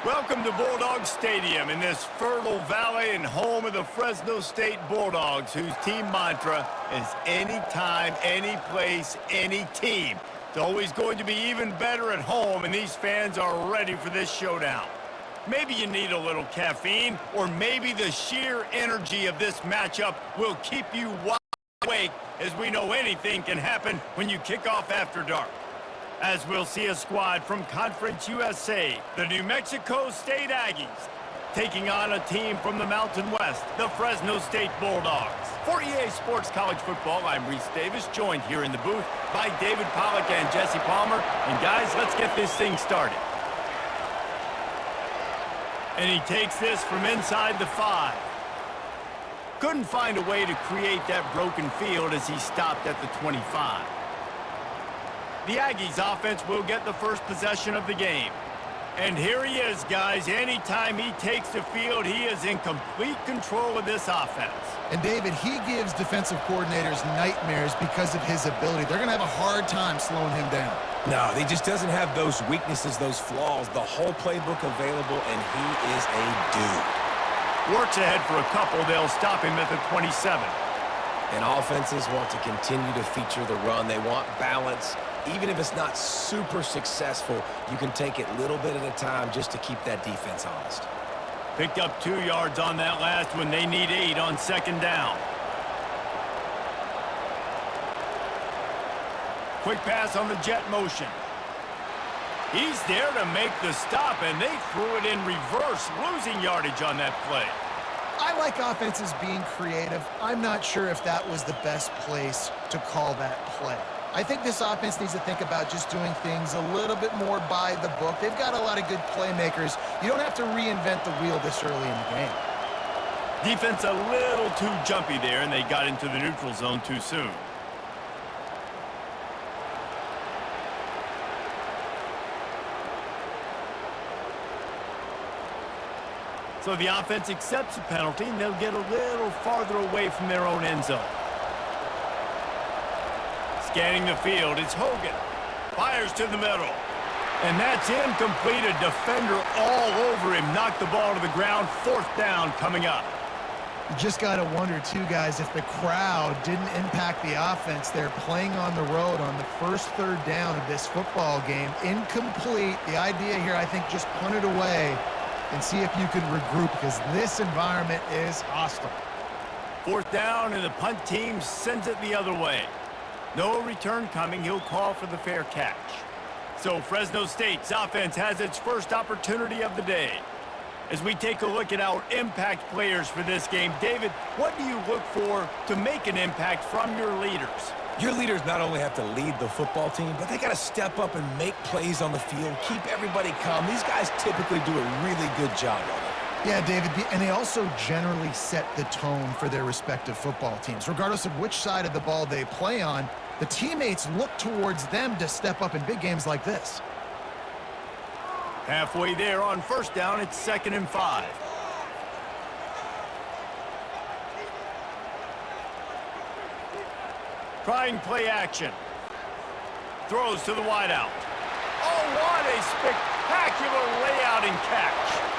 Welcome to Bulldog Stadium in this fertile valley and home of the Fresno State Bulldogs, whose team mantra is anytime, any place, any team. It's always going to be even better at home, and these fans are ready for this showdown. Maybe you need a little caffeine, or maybe the sheer energy of this matchup will keep you wide awake, as we know anything can happen when you kick off after dark. As we'll see a squad from Conference USA, the New Mexico State Aggies, taking on a team from the Mountain West, the Fresno State Bulldogs. For EA Sports College Football, I'm Reese Davis, joined here in the booth by David Pollack and Jesse Palmer. And guys, let's get this thing started. And he takes this from inside the 5. Couldn't find a way to create that broken field as he stopped at the 25. The Aggies offense will get the first possession of the game. And here he is, guys. Anytime he takes the field, he is in complete control of this offense. And David, he gives defensive coordinators nightmares because of his ability. They're going to have a hard time slowing him down. No, he just doesn't have those weaknesses, those flaws, the whole playbook available, and he is a dude. Works ahead for a couple. They'll stop him at the 27. And offenses want to continue to feature the run. They want balance. Even if it's not super successful, you can take it little bit at a time just to keep that defense honest. Picked up 2 yards on that last one. They need 8 on second down. Quick pass on the jet motion. He's there to make the stop, and they threw it in reverse, losing yardage on that play. I like offenses being creative. I'm not sure if that was the best place to call that play. I think this offense needs to think about just doing things a little bit more by the book. They've got a lot of good playmakers. You don't have to reinvent the wheel this early in the game. Defense a little too jumpy there, and they got into the neutral zone too soon. So the offense accepts the penalty, and they'll get a little farther away from their own end zone. Scanning the field, it's Hogan. Fires to the middle. And that's incomplete. A defender all over him. Knocked the ball to the ground. 4th down coming up. You just got to wonder, too, guys, if the crowd didn't impact the offense. They're playing on the road on the first 3rd down of this football game. Incomplete. The idea here, I think, just punt it away and see if you can regroup, because this environment is hostile. 4th down, and the punt team sends it the other way. No return coming. He'll call for the fair catch. So Fresno State's offense has its first opportunity of the day. As we take a look at our impact players for this game, David, what do you look for to make an impact from your leaders? Your leaders not only have to lead the football team, but they got to step up and make plays on the field, keep everybody calm. These guys typically do a really good job of it. Yeah, David, and they also generally set the tone for their respective football teams. Regardless of which side of the ball they play on, the teammates look towards them to step up in big games like this. Halfway there on 1st down, it's 2nd and 5. Trying play action. Throws to the wideout. Oh, what a spectacular layout and catch.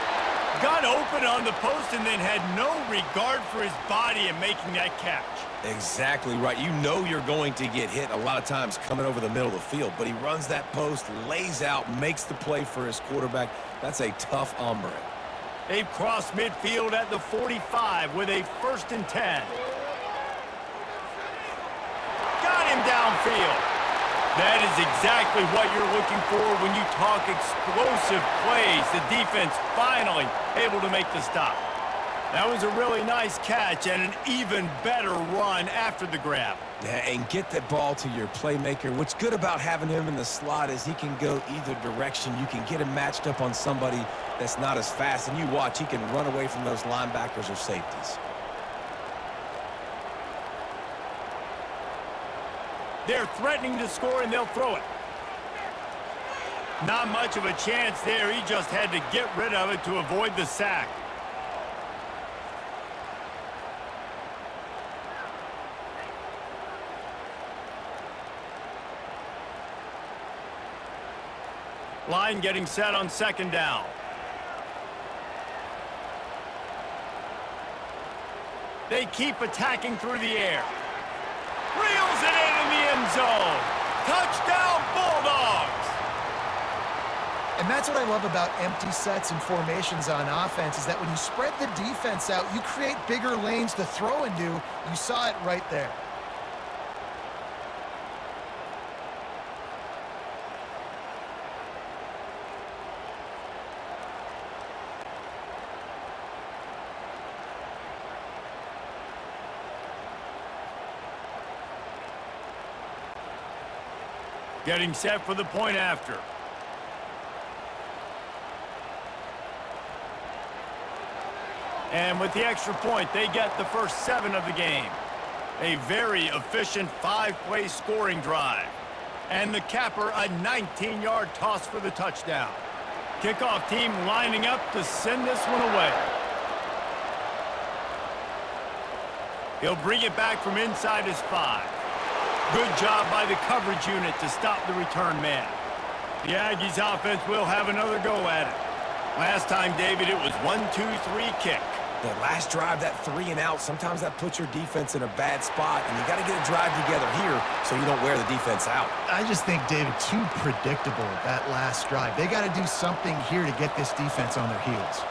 Got open on the post and then had no regard for his body in making that catch. Exactly right. You know you're going to get hit a lot of times coming over the middle of the field, but he runs that post, lays out, makes the play for his quarterback. That's a tough hombre. They've crossed midfield at the 45 with a 1st and 10. Got him downfield. That is exactly what you're looking for when you talk explosive plays. The defense finally able to make the stop. That was a really nice catch and an even better run after the grab. Yeah, and get that ball to your playmaker. What's good about having him in the slot is he can go either direction. You can get him matched up on somebody that's not as fast, and you watch, he can run away from those linebackers or safeties. They're threatening to score, and they'll throw it. Not much of a chance there. He just had to get rid of it to avoid the sack. Line getting set on 2nd down. They keep attacking through the air. Reels it in the end zone. Touchdown, Bulldogs! And that's what I love about empty sets and formations on offense, is that when you spread the defense out, you create bigger lanes to throw into. You saw it right there. Getting set for the point after. And with the extra point, they get the first 7 of the game. A very efficient 5-play scoring drive. And the capper, a 19-yard toss for the touchdown. Kickoff team lining up to send this one away. He'll bring it back from inside his 5. Good job by the coverage unit to stop the return man. The Aggies offense will have another go at it. Last time, David, it was 1-2-3 kick. That last drive, that 3 and out, sometimes that puts your defense in a bad spot, and you got to get a drive together here so you don't wear the defense out. I just think, David, too predictable, that last drive. They got to do something here to get this defense on their heels.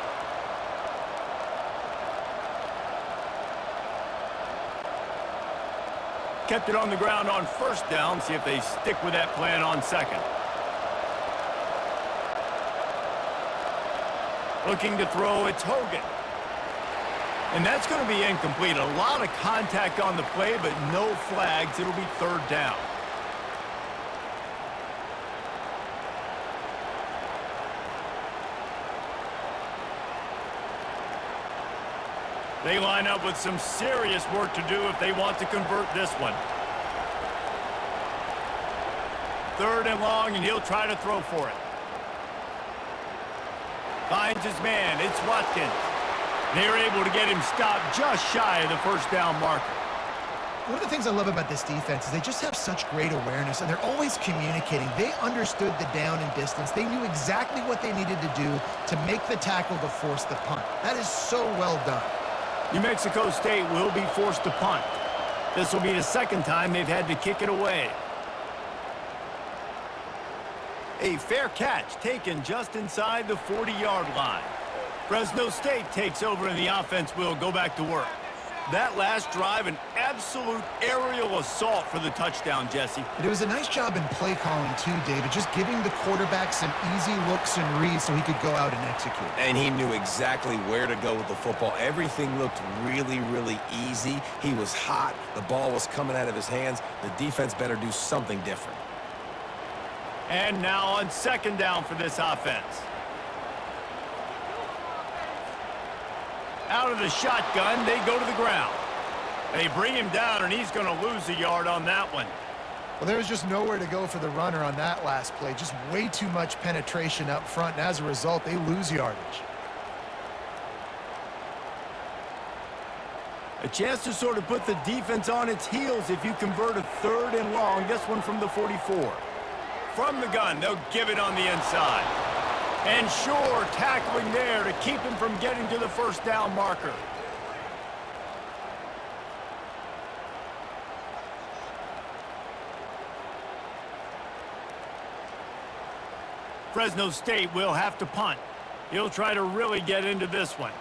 Kept it on the ground on first down. See if they stick with that plan on second. Looking to throw, it's Hogan. And that's going to be incomplete. A lot of contact on the play, but no flags. It'll be third down. They line up with some serious work to do if they want to convert this one. Third and long, and he'll try to throw for it. Finds his man. It's Watkins. They're able to get him stopped just shy of the first down marker. One of the things I love about this defense is they just have such great awareness, and they're always communicating. They understood the down and distance. They knew exactly what they needed to do to make the tackle to force the punt. That is so well done. New Mexico State will be forced to punt. This will be the second time they've had to kick it away. A fair catch taken just inside the 40-yard line. Fresno State takes over and the offense will go back to work. That last drive, an absolute aerial assault for the touchdown, Jesse. It was a nice job in play calling too, David, just giving the quarterback some easy looks and reads so he could go out and execute. And he knew exactly where to go with the football. Everything looked really, really easy. He was hot. The ball was coming out of his hands. The defense better do something different. And now on second down for this offense. Out of the shotgun, they go to the ground. They bring him down, and he's going to lose a yard on that one. Well, there was just nowhere to go for the runner on that last play. Just way too much penetration up front, and as a result, they lose yardage. A chance to sort of put the defense on its heels if you convert a third and long. This one from the 44. From the gun, they'll give it on the inside. And sure, tackling there to keep him from getting to the first down marker. Fresno State will have to punt. He'll try to really get into this one.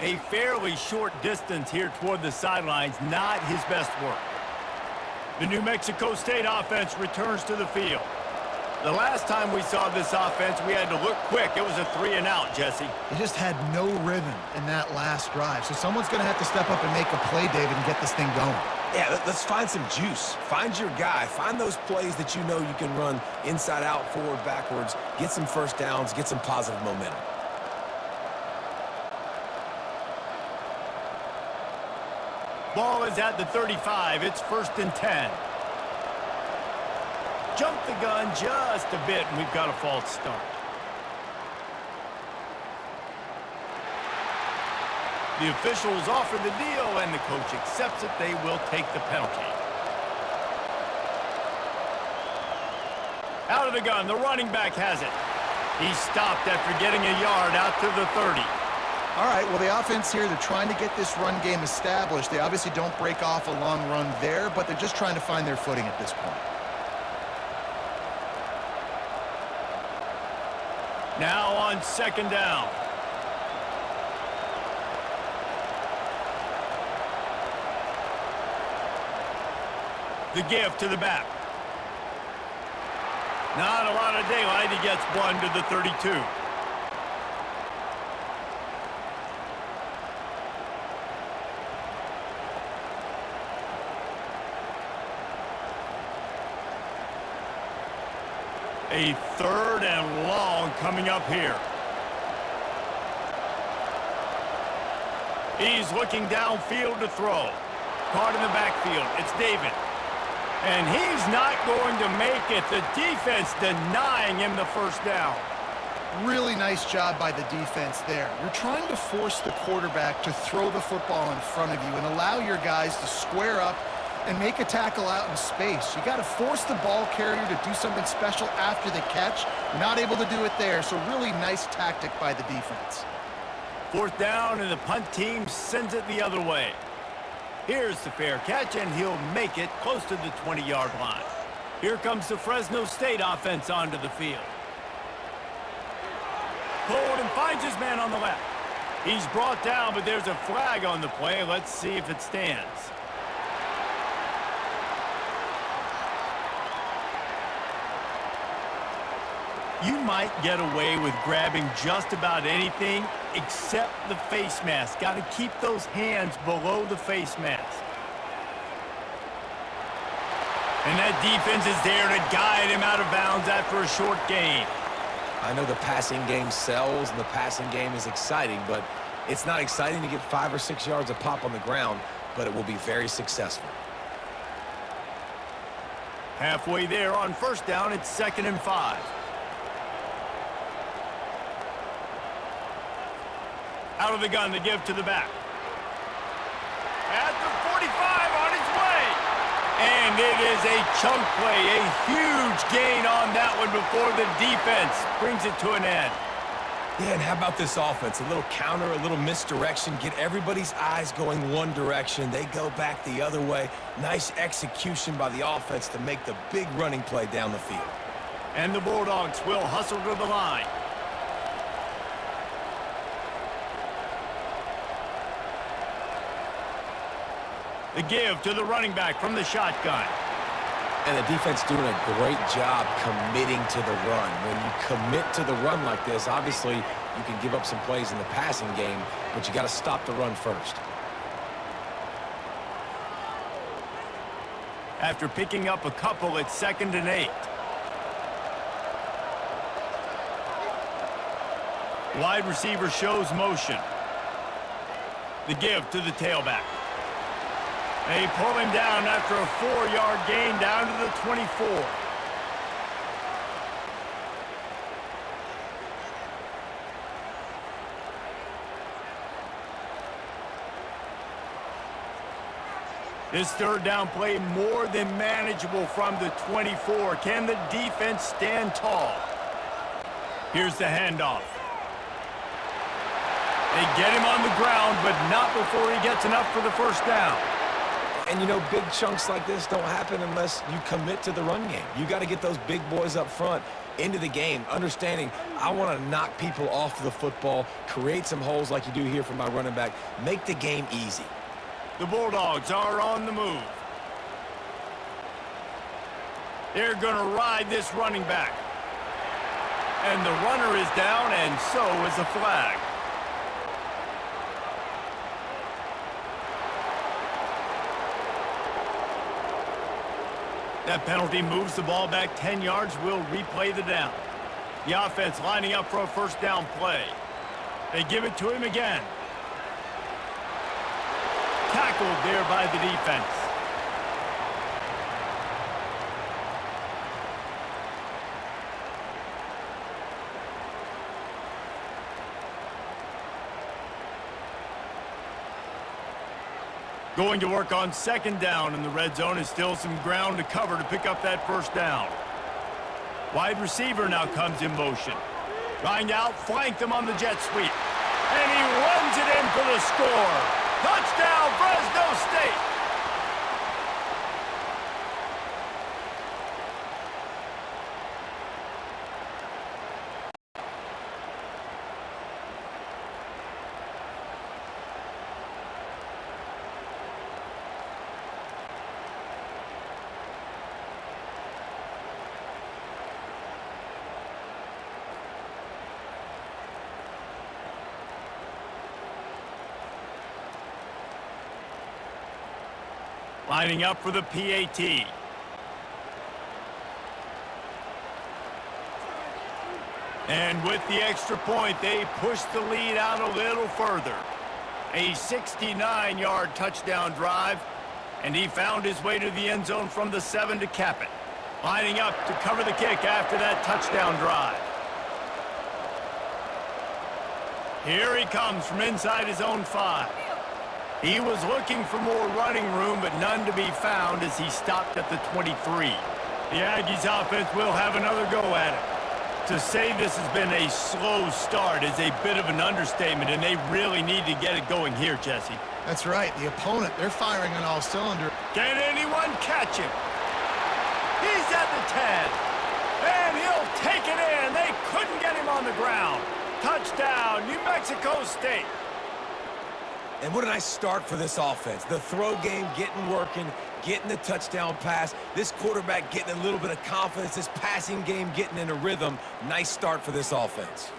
A fairly short distance here toward the sidelines, not his best work. The New Mexico State offense returns to the field. The last time we saw this offense, we had to look quick. It was a 3 and out, Jesse. They just had no rhythm in that last drive. So someone's going to have to step up and make a play, David, and get this thing going. Yeah, let's find some juice. Find your guy. Find those plays that you know you can run inside out, forward, backwards. Get some first downs. Get some positive momentum. Ball is at the 35. It's 1st and 10. Jump the gun just a bit, and we've got a false start. The officials offer the deal, and the coach accepts it. They will take the penalty. Out of the gun, the running back has it. He stopped after getting a yard out to the 30. All right, well, the offense here, they're trying to get this run game established. They obviously don't break off a long run there, but they're just trying to find their footing at this point. Now on second down. The give to the back. Not a lot of daylight. He gets one to the 32. A third and long coming up here. He's looking downfield to throw. Caught in the backfield. It's David. And he's not going to make it. The defense denying him the first down. Really nice job by the defense there. You're trying to force the quarterback to throw the football in front of you and allow your guys to square up and make a tackle out in space. You got to force the ball carrier to do something special after the catch. You're not able to do it there, so really nice tactic by the defense. Fourth down, and the punt team sends it the other way. Here's the fair catch, and he'll make it close to the 20-yard line. Here comes the Fresno State offense onto the field. Pulled and finds his man on the left. He's brought down, but there's a flag on the play. Let's see if it stands. You might get away with grabbing just about anything except the face mask. Got to keep those hands below the face mask. And that defense is there to guide him out of bounds after a short gain. I know the passing game sells and the passing game is exciting, but it's not exciting to get 5 or 6 yards a pop on the ground, but it will be very successful. Halfway there on first down, it's 2nd and 5. Out of the gun, the give to the back. At the 45, on its way. And it is a chunk play, a huge gain on that one before the defense brings it to an end. Yeah, and how about this offense? A little counter, a little misdirection, get everybody's eyes going one direction. They go back the other way. Nice execution by the offense to make the big running play down the field. And the Bulldogs will hustle to the line. The give to the running back from the shotgun. And the defense doing a great job committing to the run. When you commit to the run like this, obviously you can give up some plays in the passing game, but you got to stop the run first. After picking up a couple, it's 2nd and 8. Wide receiver shows motion. The give to the tailback. They pull him down after a 4-yard gain down to the 24. This third down play more than manageable from the 24. Can the defense stand tall? Here's the handoff. They get him on the ground, but not before he gets enough for the first down. And, you know, big chunks like this don't happen unless you commit to the run game. You got to get those big boys up front into the game, understanding I want to knock people off the football, create some holes like you do here for my running back, make the game easy. The Bulldogs are on the move. They're going to ride this running back. And the runner is down, and so is the flag. That penalty moves the ball back 10 yards. We'll replay the down. The offense lining up for a first down play. They give it to him again. Tackled there by the defense. Going to work on 2nd down, and the red zone is still some ground to cover to pick up that first down. Wide receiver now comes in motion. Trying to outflank them on the jet sweep. And he runs it in for the score. Touchdown, Fresno State. Lining up for the PAT. And with the extra point, they push the lead out a little further. A 69-yard touchdown drive, and he found his way to the end zone from the 7 to cap it. Lining up to cover the kick after that touchdown drive. Here he comes from inside his own 5. He was looking for more running room, but none to be found as he stopped at the 23. The Aggies offense will have another go at it. To say this has been a slow start is a bit of an understatement, and they really need to get it going here, Jesse. That's right. The opponent, they're firing on all cylinders. Can anyone catch him? He's at the 10. And he'll take it in. They couldn't get him on the ground. Touchdown, New Mexico State. And what a nice start for this offense. The throw game getting working, getting the touchdown pass. This quarterback getting a little bit of confidence. This passing game getting in a rhythm. Nice start for this offense.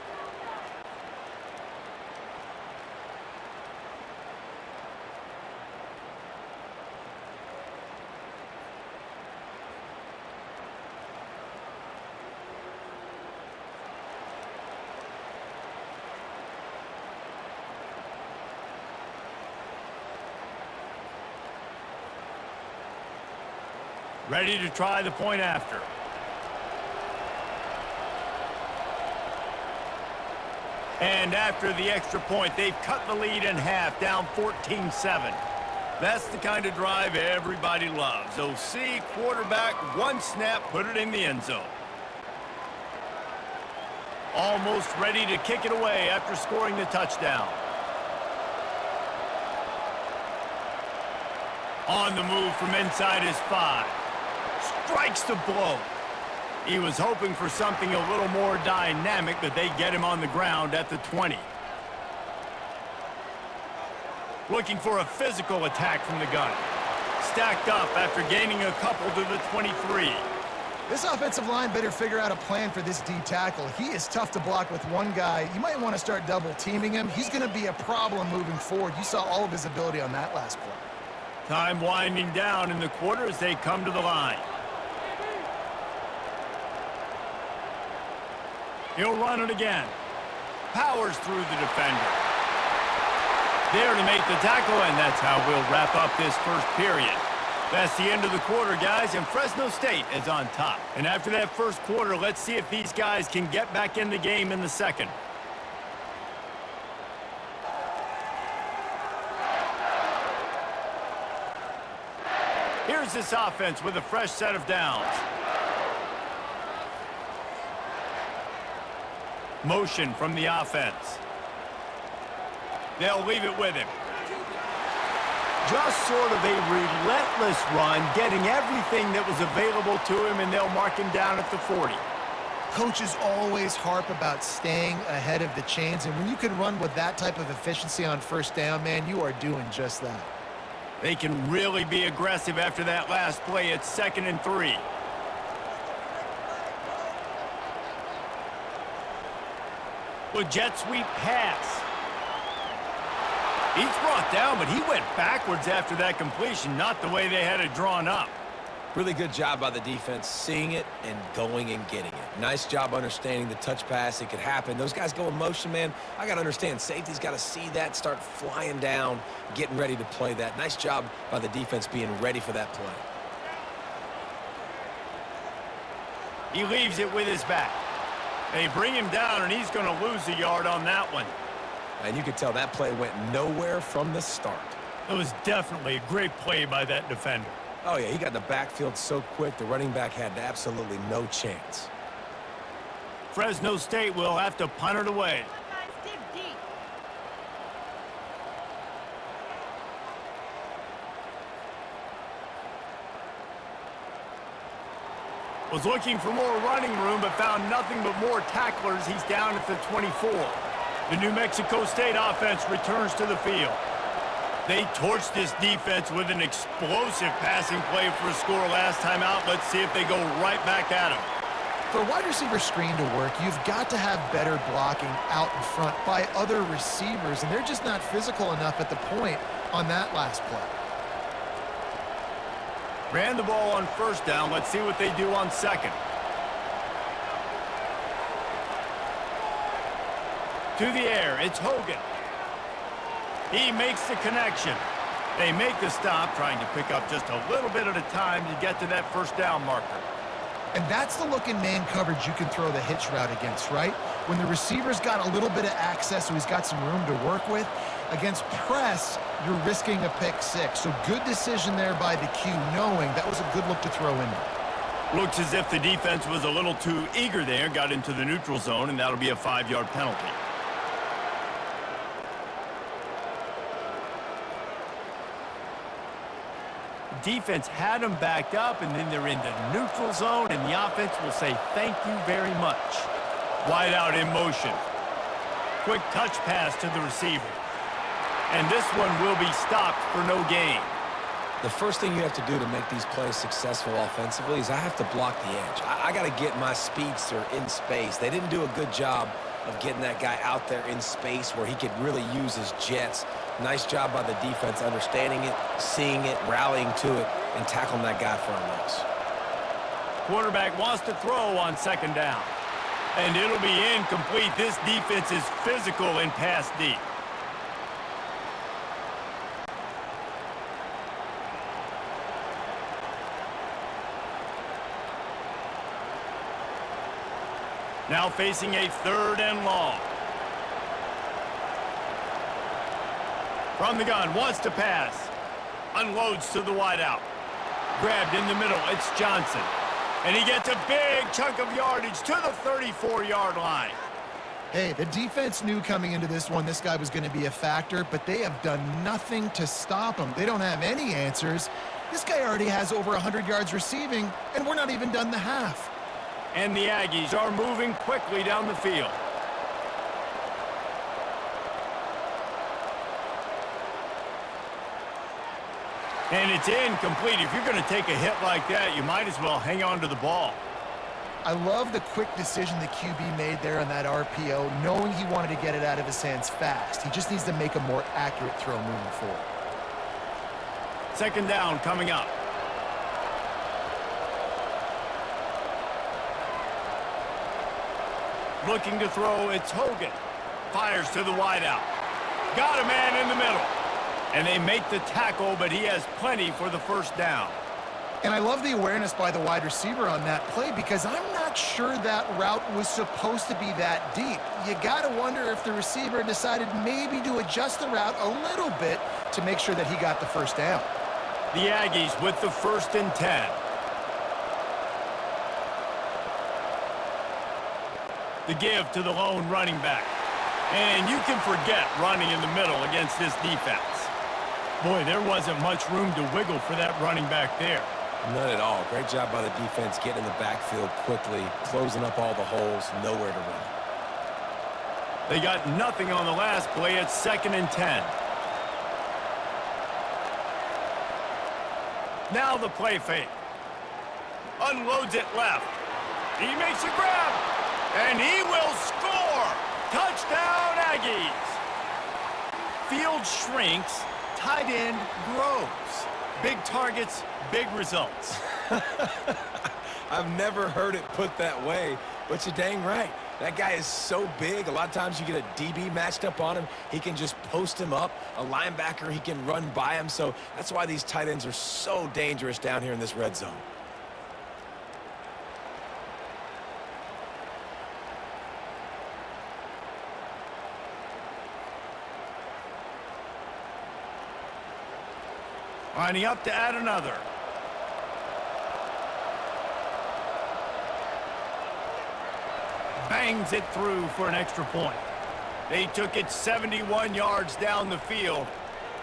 Ready to try the point after. And after the extra point, they've cut the lead in half, down 14-7. That's the kind of drive everybody loves. OC, quarterback, one snap, put it in the end zone. Almost ready to kick it away after scoring the touchdown. On the move from inside his 5. Strikes the blow. He was hoping for something a little more dynamic, but they get him on the ground at the 20. Looking for a physical attack from the gun. Stacked up after gaining a couple to the 23. This offensive line better figure out a plan for this D tackle. He is tough to block with one guy. You might want to start double teaming him. He's going to be a problem moving forward. You saw all of his ability on that last play. Time winding down in the quarter as they come to the line. He'll run it again. Powers through the defender. There to make the tackle, and that's how we'll wrap up this first period. That's the end of the quarter, guys, and Fresno State is on top. And after that first quarter, let's see if these guys can get back in the game in the second. Here's this offense with a fresh set of downs. Motion from the offense. They'll leave it with him. Just sort of a relentless run, getting everything that was available to him, and they'll mark him down at the 40. Coaches always harp about staying ahead of the chains, and when you can run with that type of efficiency on first down, man, you are doing just that. They can really be aggressive after that last play. It's 2nd and 3. With jet sweep pass. He's brought down, but he went backwards after that completion, not the way they had it drawn up. Really good job by the defense, seeing it and going and getting it. Nice job understanding the touch pass. It could happen. Those guys go in motion, man. I got to understand, safety's got to see that, start flying down, getting ready to play that. Nice job by the defense being ready for that play. He leaves it with his back. They bring him down, and he's going to lose a yard on that one. And you could tell that play went nowhere from the start. It was definitely a great play by that defender. Oh, yeah, he got in the backfield so quick, the running back had absolutely no chance. Fresno State will have to punt it away. Was looking for more running room, but found nothing but more tacklers. He's down at the 24. The New Mexico State offense returns to the field. They torched this defense with an explosive passing play for a score last time out. Let's see if they go right back at him. For a wide receiver screen to work, you've got to have better blocking out in front by other receivers, and they're just not physical enough at the point on that last play. Ran the ball on first down. Let's see what they do on second. To the air, it's Hogan. He makes the connection. They make the stop, trying to pick up just a little bit at a time to get to that first down marker. And that's the look in man coverage you can throw the hitch route against, right? When the receiver's got a little bit of access, so he's got some room to work with. Against press, you're risking a pick six. So good decision there by the Q, knowing that was a good look to throw in there. Looks as if the defense was a little too eager there, got into the neutral zone, and that'll be a 5-yard penalty. Defense had them backed up, and then they're in the neutral zone, and the offense will say thank you very much. Wide out in motion. Quick touch pass to the receiver. And this one will be stopped for no gain. The first thing you have to do to make these plays successful offensively is I have to block the edge. I got to get my speedster in space. They didn't do a good job of getting that guy out there in space where he could really use his jets. Nice job by the defense understanding it, seeing it, rallying to it, and tackling that guy for a loss. Quarterback wants to throw on second down. And it'll be incomplete. This defense is physical and pass deep. Now facing a 3rd and long. From the gun, wants to pass. Unloads to the wideout. Grabbed in the middle, it's Johnson. And he gets a big chunk of yardage to the 34-yard line. Hey, the defense knew coming into this one this guy was going to be a factor, but they have done nothing to stop him. They don't have any answers. This guy already has over 100 yards receiving, and we're not even done the half. And the Aggies are moving quickly down the field. And it's incomplete. If you're going to take a hit like that, you might as well hang on to the ball. I love the quick decision the QB made there on that RPO, knowing he wanted to get it out of his hands fast. He just needs to make a more accurate throw moving forward. Second down coming up. Looking to throw, it's Hogan. Fires to the wideout. Got a man in the middle. And they make the tackle, but he has plenty for the first down. And I love the awareness by the wide receiver on that play because I'm not sure that route was supposed to be that deep. You got to wonder if the receiver decided maybe to adjust the route a little bit to make sure that he got the first down. The Aggies with the 1st and 10. The give to the lone running back. And you can forget running in the middle against this defense. Boy, there wasn't much room to wiggle for that running back there. None at all. Great job by the defense getting in the backfield quickly, closing up all the holes, nowhere to run. They got nothing on the last play. It's 2nd and 10. Now the play fake. Unloads it left. He makes a grab. And he will score! Touchdown, Aggies! Field shrinks, tight end grows. Big targets, big results. I've never heard it put that way, but you're dang right. That guy is so big. A lot of times you get a DB matched up on him. He can just post him up. A linebacker, he can run by him. So that's why these tight ends are so dangerous down here in this red zone. Lining up to add another. Bangs it through for an extra point. They took it 71 yards down the field,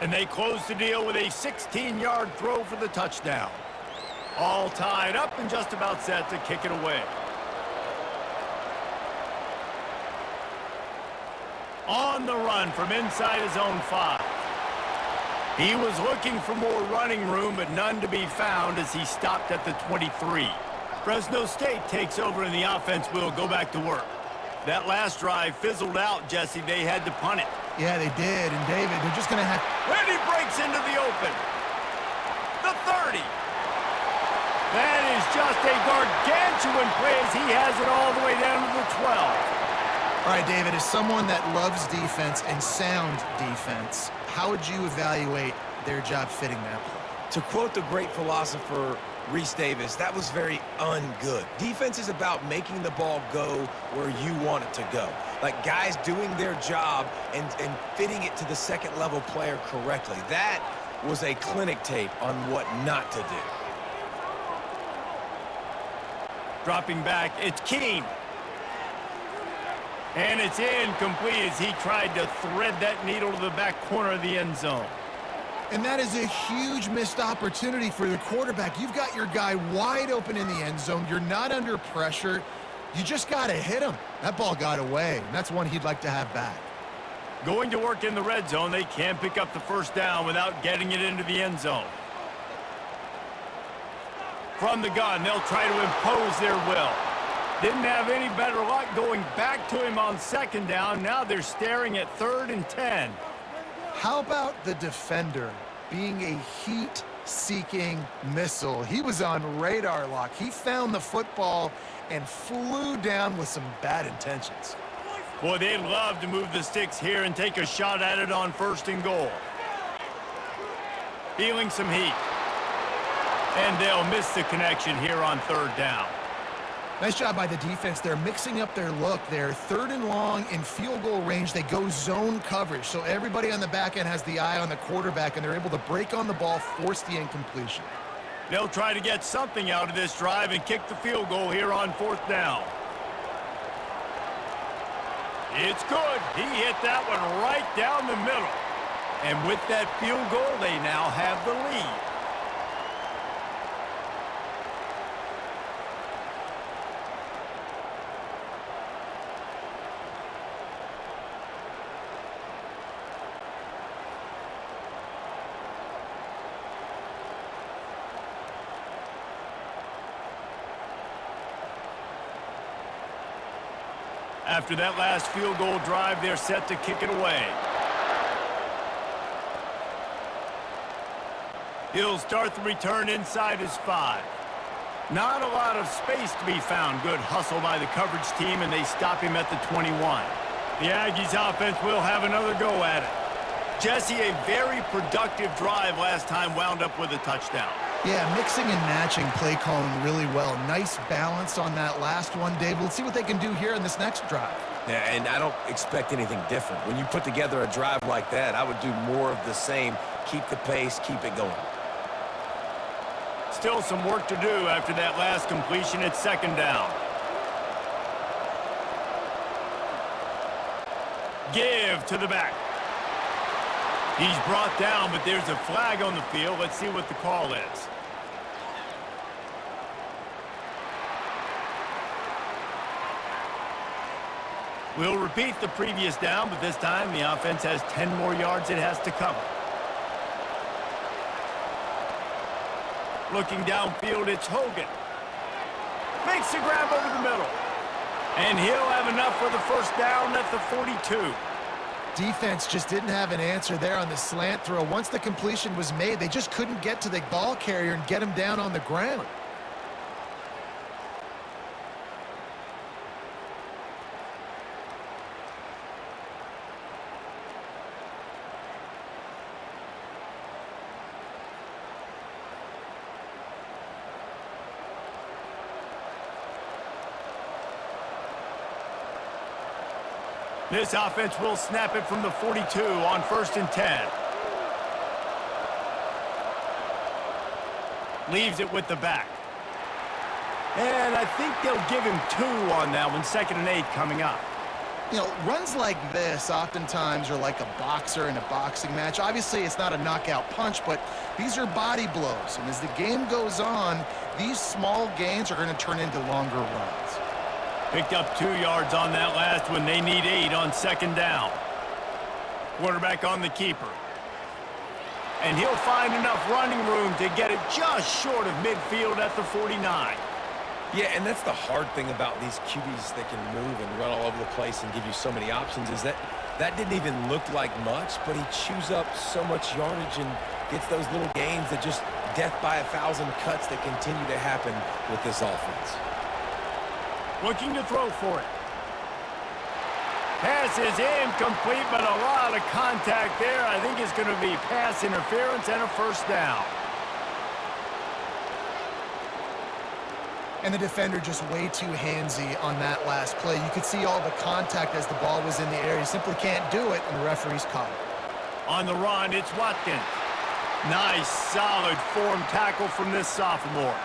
and they closed the deal with a 16-yard throw for the touchdown. All tied up and just about set to kick it away. On the run from inside his own 5. He was looking for more running room, but none to be found as he stopped at the 23. Fresno State takes over and the offense will go back to work. That last drive fizzled out, Jesse. They had to punt it. Yeah, they did. And, David, they're just going to have... And he breaks into the open. The 30. That is just a gargantuan play as he has it all the way down to the 12. All right, David, as someone that loves defense and sound defense, how would you evaluate their job fitting that play? To quote the great philosopher Reese Davis, that was very ungood. Defense is about making the ball go where you want it to go. Like guys doing their job and fitting it to the second-level player correctly. That was a clinic tape on what not to do. Dropping back, it's Keene. And it's incomplete as he tried to thread that needle to the back corner of the end zone. And that is a huge missed opportunity for the quarterback. You've got your guy wide open in the end zone. You're not under pressure. You just got to hit him. That ball got away, and that's one he'd like to have back. Going to work in the red zone, they can't pick up the first down without getting it into the end zone. From the gun, they'll try to impose their will. Didn't have any better luck going back to him on second down. Now they're staring at 3rd and 10. How about the defender being a heat-seeking missile? He was on radar lock. He found the football and flew down with some bad intentions. Boy, they'd love to move the sticks here and take a shot at it on 1st and goal. Feeling some heat. And they'll miss the connection here on 3rd down. Nice job by the defense. They're mixing up their look. They're 3rd and long in field goal range. They go zone coverage, so everybody on the back end has the eye on the quarterback, and they're able to break on the ball, force the incompletion. They'll try to get something out of this drive and kick the field goal here on 4th down. It's good. He hit that one right down the middle. And with that field goal, they now have the lead. After that last field goal drive, they're set to kick it away. He'll start the return inside his 5. Not a lot of space to be found. Good hustle by the coverage team, and they stop him at the 21. The Aggies offense will have another go at it. Jesse, a very productive drive last time, wound up with a touchdown. Yeah, mixing and matching play calling really well. Nice balance on that last one, Dave. Let's see what they can do here in this next drive. Yeah, and I don't expect anything different. When you put together a drive like that, I would do more of the same. Keep the pace, keep it going. Still some work to do after that last completion at 2nd down. Give to the back. He's brought down, but there's a flag on the field. Let's see what the call is. We'll repeat the previous down, but this time the offense has 10 more yards it has to cover. Looking downfield, it's Hogan. Makes the grab over the middle. And he'll have enough for the first down at the 42. Defense just didn't have an answer there on the slant throw. Once the completion was made, they just couldn't get to the ball carrier and get him down on the ground. This offense will snap it from the 42 on 1st and 10. Leaves it with the back. And I think they'll give him 2 on that one. 2nd and 8 coming up. You know, runs like this oftentimes are like a boxer in a boxing match. Obviously, it's not a knockout punch, but these are body blows. And as the game goes on, these small gains are going to turn into longer runs. Picked up 2 yards on that last one. They need 8 on second down. Quarterback on the keeper. And he'll find enough running room to get it just short of midfield at the 49. Yeah, and that's the hard thing about these QBs that can move and run all over the place and give you so many options is that didn't even look like much, but he chews up so much yardage and gets those little gains that just death by 1,000 cuts that continue to happen with this offense. Looking to throw for it. Pass is incomplete, but a lot of contact there. I think it's going to be pass interference and a first down. And the defender just way too handsy on that last play. You could see all the contact as the ball was in the air. He simply can't do it, and the referee's caught it. On the run, it's Watkins. Nice, solid form tackle from this sophomore.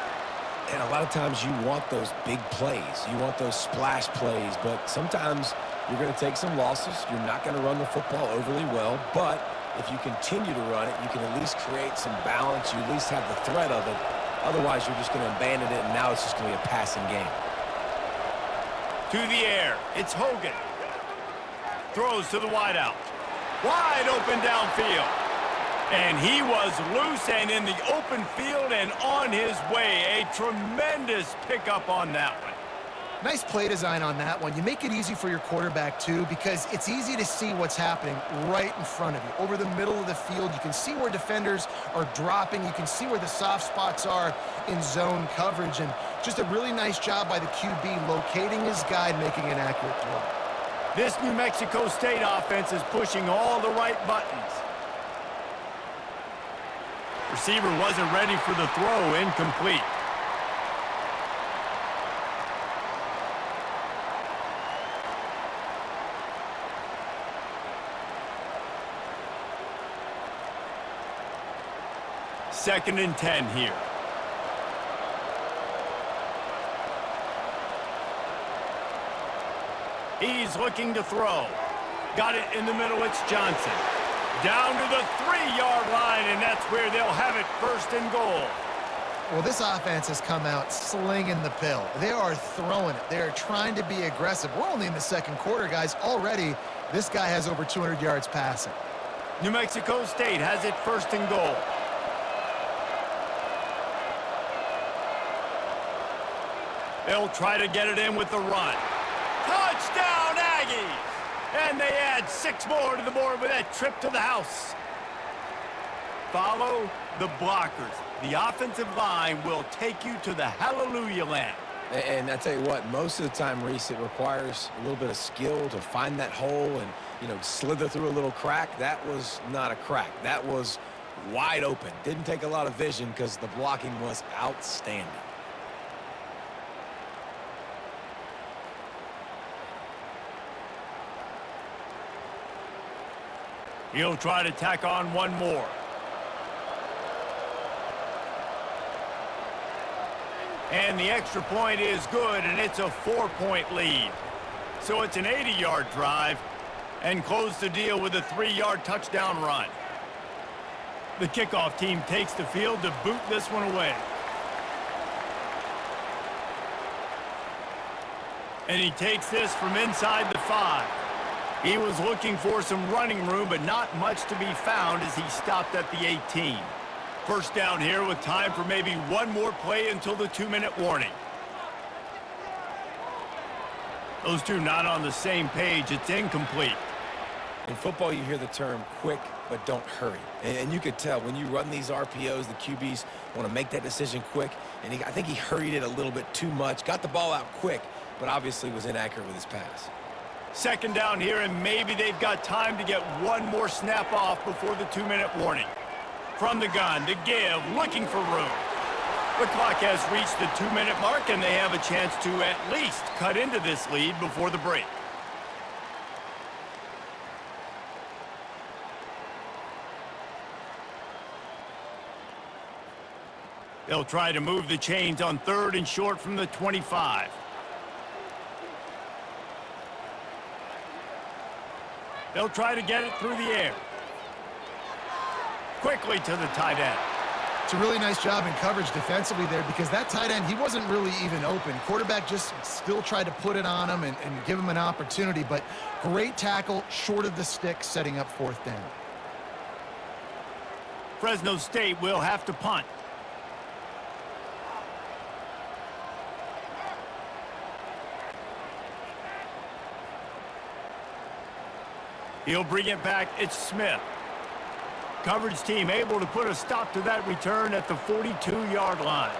And a lot of times you want those big plays. You want those splash plays, but sometimes you're going to take some losses. You're not going to run the football overly well, but if you continue to run it, you can at least create some balance. You at least have the threat of it. Otherwise, you're just going to abandon it, and now it's just going to be a passing game. To the air, it's Hogan. Throws to the wideout. Wide open downfield. And he was loose and in the open field and on his way. A tremendous pickup on that one. Nice play design on that one. You make it easy for your quarterback, too, because it's easy to see what's happening right in front of you. Over the middle of the field, you can see where defenders are dropping. You can see where the soft spots are in zone coverage. And just a really nice job by the QB locating his guy and making an accurate throw. This New Mexico State offense is pushing all the right buttons. Receiver wasn't ready for the throw, incomplete. Second and 10 here. He's looking to throw. Got it in the middle, it's Johnson. Down to the 3-yard line, and that's where they'll have it, first and goal. Well, this offense has come out slinging the pill. They are throwing it. They are trying to be aggressive. We're only in the second quarter, guys. Already, this guy has over 200 yards passing. New Mexico State has it, first and goal. They'll try to get it in with the run. Touchdown, Aggies! And they add 6 more to the board with that trip to the house. Follow the blockers. The offensive line will take you to the hallelujah land. And I tell you what, most of the time, Reese, it requires a little bit of skill to find that hole and, slither through a little crack. That was not a crack. That was wide open. Didn't take a lot of vision because the blocking was outstanding. He'll try to tack on one more. And the extra point is good, and it's a 4-point lead. So it's an 80-yard drive, and close the deal with a 3-yard touchdown run. The kickoff team takes the field to boot this one away. And he takes this from inside the 5. He was looking for some running room, but not much to be found as he stopped at the 18. First down here with time for maybe one more play until the 2-minute warning. Those two not on the same page. It's incomplete. In football, you hear the term quick, but don't hurry. And you could tell when you run these RPOs, the QBs want to make that decision quick. And I think he hurried it a little bit too much. Got the ball out quick, but obviously was inaccurate with his pass. Second down here, and maybe they've got time to get one more snap off before the 2-minute warning. From the gun to give, looking for room. The clock has reached the 2-minute mark, and they have a chance to at least cut into this lead before the break. They'll try to move the chains on 3rd and short from the 25. They'll try to get it through the air. Quickly to the tight end. It's a really nice job in coverage defensively there because that tight end, he wasn't really even open. Quarterback just still tried to put it on him and give him an opportunity, but great tackle short of the stick, setting up fourth down. Fresno State will have to punt. He'll bring it back. It's Smith. Coverage team able to put a stop to that return at the 42-yard line.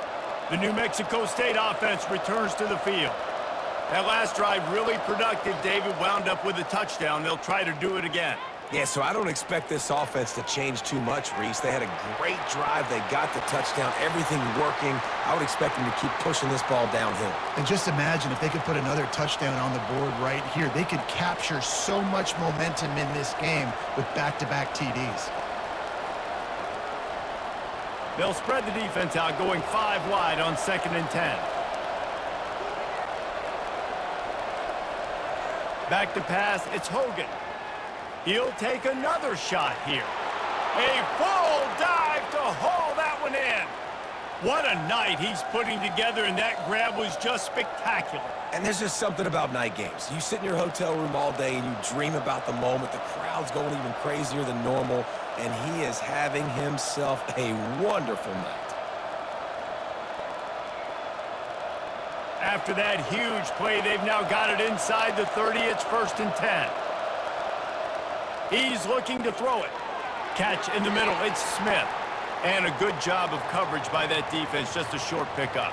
The New Mexico State offense returns to the field. That last drive really productive. David wound up with a touchdown. They'll try to do it again. Yeah, so I don't expect this offense to change too much, Reese. They had a great drive. They got the touchdown. Everything working. I would expect them to keep pushing this ball downhill. And just imagine if they could put another touchdown on the board right here. They could capture so much momentum in this game with back-to-back TDs. They'll spread the defense out, going 5 wide on 2nd and 10. Back to pass, it's Hogan. He'll take another shot here. A full dive to haul that one in. What a night he's putting together, and that grab was just spectacular. And there's just something about night games. You sit in your hotel room all day and you dream about the moment. The crowd's going even crazier than normal, and he is having himself a wonderful night. After that huge play, they've now got it inside the 30. It's 1st and 10. He's looking to throw it. Catch in the middle. It's Smith. And a good job of coverage by that defense. Just a short pickup.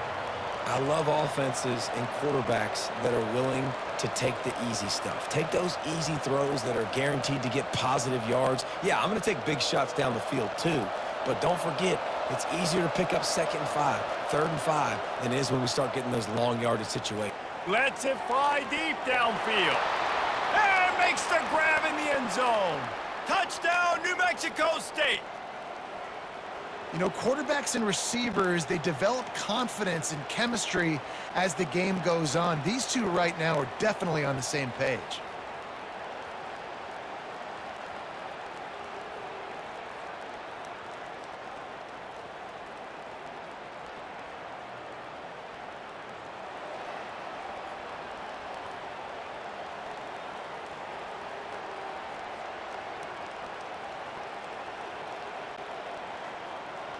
I love offenses and quarterbacks that are willing to take the easy stuff. Take those easy throws that are guaranteed to get positive yards. Yeah, I'm going to take big shots down the field too. But don't forget, it's easier to pick up 2nd and 5, 3rd and 5 than it is when we start getting those long yardage situations. Lets it fly deep downfield. And makes the grab in the end zone. Touchdown, New Mexico State. You know, quarterbacks and receivers, they develop confidence and chemistry as the game goes on. These two right now are definitely on the same page.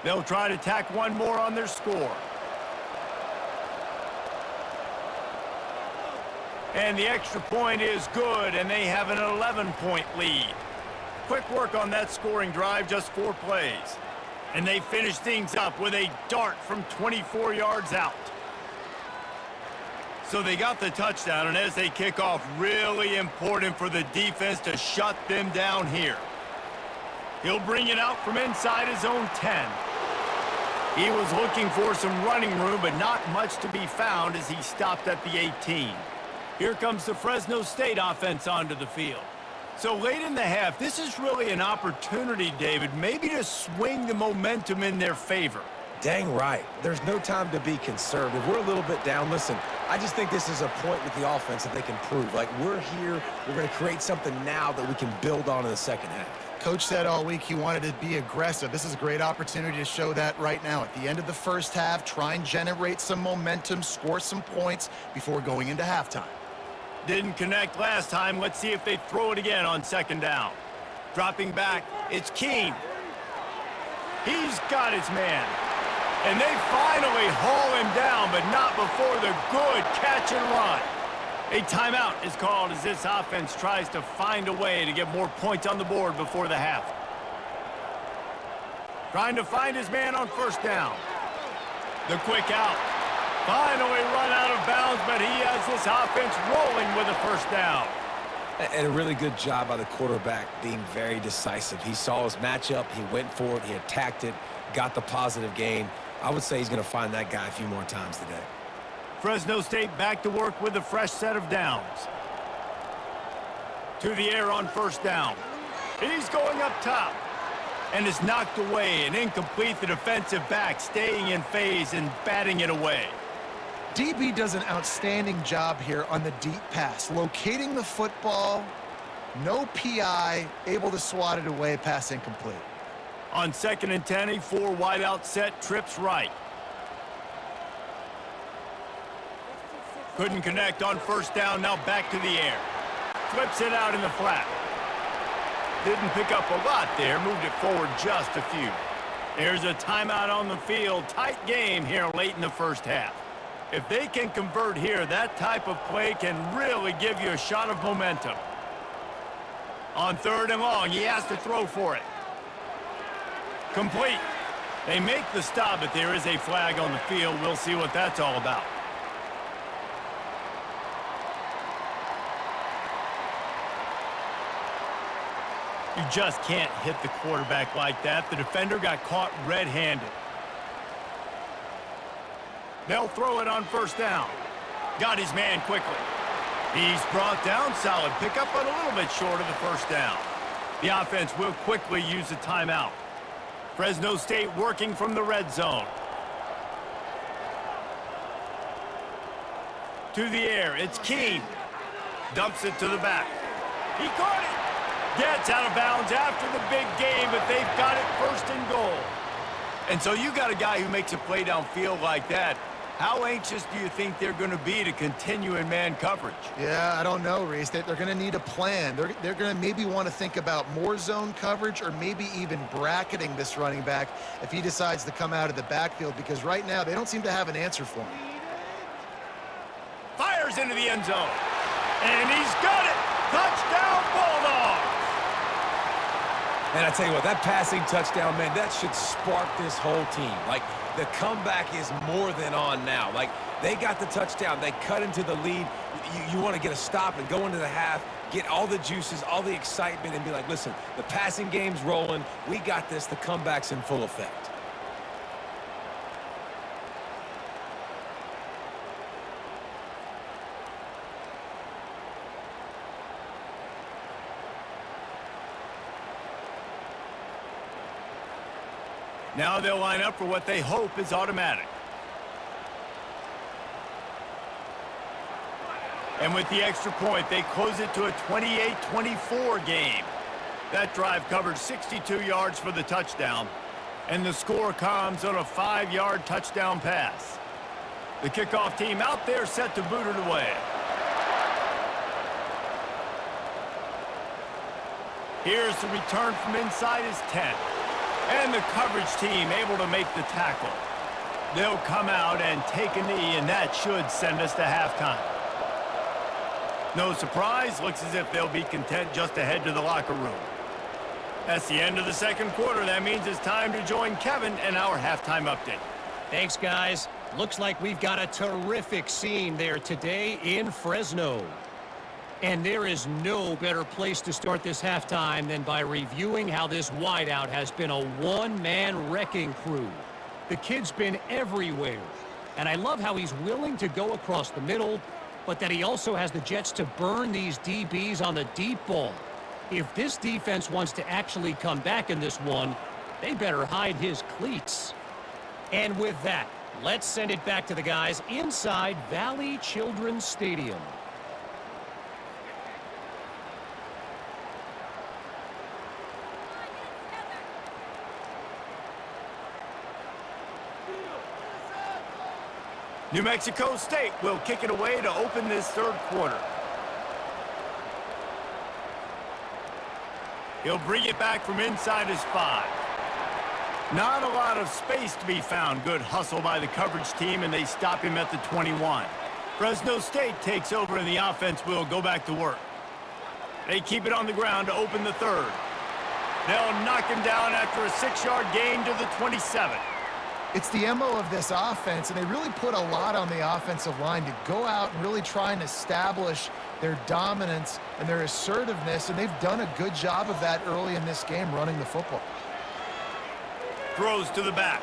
They'll try to tack one more on their score. And the extra point is good, and they have an 11-point lead. Quick work on that scoring drive, just 4 plays. And they finish things up with a dart from 24 yards out. So they got the touchdown, and as they kick off, really important for the defense to shut them down here. He'll bring it out from inside his own 10. He was looking for some running room, but not much to be found as he stopped at the 18. Here comes the Fresno State offense onto the field. So late in the half, this is really an opportunity, David, maybe to swing the momentum in their favor. Dang right. There's no time to be conservative. We're a little bit down. Listen, I just think this is a point with the offense that they can prove. Like, we're here, we're going to create something now that we can build on in the second half. Coach said all week he wanted to be aggressive. This is a great opportunity to show that right now. At the end of the first half, try and generate some momentum, score some points before going into halftime. Didn't connect last time. Let's see if they throw it again on 2nd down. Dropping back, it's Keene. He's got his man. And they finally haul him down, but not before the good catch and run. A timeout is called as this offense tries to find a way to get more points on the board before the half. Trying to find his man on 1st down. The quick out. Finally run out of bounds, but he has this offense rolling with a 1st down. And a really good job by the quarterback being very decisive. He saw his matchup, he went for it, he attacked it, got the positive gain. I would say he's going to find that guy a few more times today. Fresno State back to work with a fresh set of downs. To the air on 1st down. He's going up top. And is knocked away and incomplete. The defensive back staying in phase and batting it away. DB does an outstanding job here on the deep pass, locating the football No PI, able to swat it away, pass incomplete. On 2nd and 10, a 4 wide out set, trips right. Couldn't connect on 1st down, now back to the air. Flips it out in the flat. Didn't pick up a lot there, moved it forward just a few. There's a timeout on the field. Tight game here late in the 1st half. If they can convert here, that type of play can really give you a shot of momentum. On 3rd and long, he has to throw for it. Complete. They make the stop, but there is a flag on the field. We'll see what that's all about. You just can't hit the quarterback like that. The defender got caught red-handed. They'll throw it on 1st down. Got his man quickly. He's brought down. Solid pickup, but a little bit short of the 1st down. The offense will quickly use a timeout. Fresno State working from the red zone. To the air, it's Keene. Dumps it to the back. He caught it. Gets out of bounds after the big game, but they've got it 1st and goal. And so you got a guy who makes a play downfield like that. How anxious do you think they're going to be to continue in man coverage? Yeah, I don't know, Reese. They're going to need a plan. They're going to maybe want to think about more zone coverage or maybe even bracketing this running back if he decides to come out of the backfield, because right now they don't seem to have an answer for him. Fires into the end zone. And he's got it. Touchdown, Bulldogs. And I tell you what, that passing touchdown, man, that should spark this whole team. Like, the comeback is more than on now. Like, they got the touchdown. They cut into the lead. You want to get a stop and go into the half, get all the juices, all the excitement, and be like, listen, the passing game's rolling. We got this. The comeback's in full effect. Now they'll line up for what they hope is automatic. And with the extra point, they close it to a 28-24 game. That drive covered 62 yards for the touchdown, and the score comes on a 5-yard touchdown pass. The kickoff team out there set to boot it away. Here's the return from inside his 10. And the coverage team able to make the tackle. They'll come out and take a knee, and that should send us to halftime. No surprise, looks as if they'll be content just to head to the locker room. That's the end of the 2nd quarter. That means it's time to join Kevin and our halftime update. Thanks, guys. Looks like we've got a terrific scene there today in Fresno. And there is no better place to start this halftime than by reviewing how this wideout has been a one-man wrecking crew. The kid's been everywhere. And I love how he's willing to go across the middle, but that he also has the jets to burn these DBs on the deep ball. If this defense wants to actually come back in this one, they better hide his cleats. And with that, let's send it back to the guys inside Valley Children's Stadium. New Mexico State will kick it away to open this 3rd quarter. He'll bring it back from inside his 5. Not a lot of space to be found. Good hustle by the coverage team, and they stop him at the 21. Fresno State takes over, and the offense will go back to work. They keep it on the ground to open the 3rd. They'll knock him down after a 6-yard gain to the 27. It's the MO of this offense, and they really put a lot on the offensive line to go out and really try and establish their dominance and their assertiveness, and they've done a good job of that early in this game running the football. Throws to the back.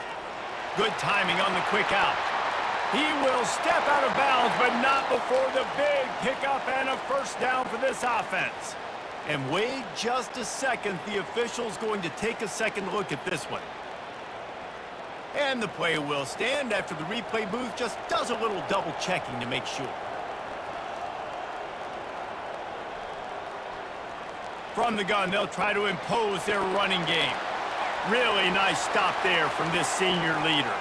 Good timing on the quick out. He will step out of bounds, but not before the big pickup and a 1st down for this offense. And wait just a second. The official's going to take a second look at this one. And the play will stand after the replay booth just does a little double checking to make sure. From the gun, they'll try to impose their running game. Really nice stop there from this senior leader.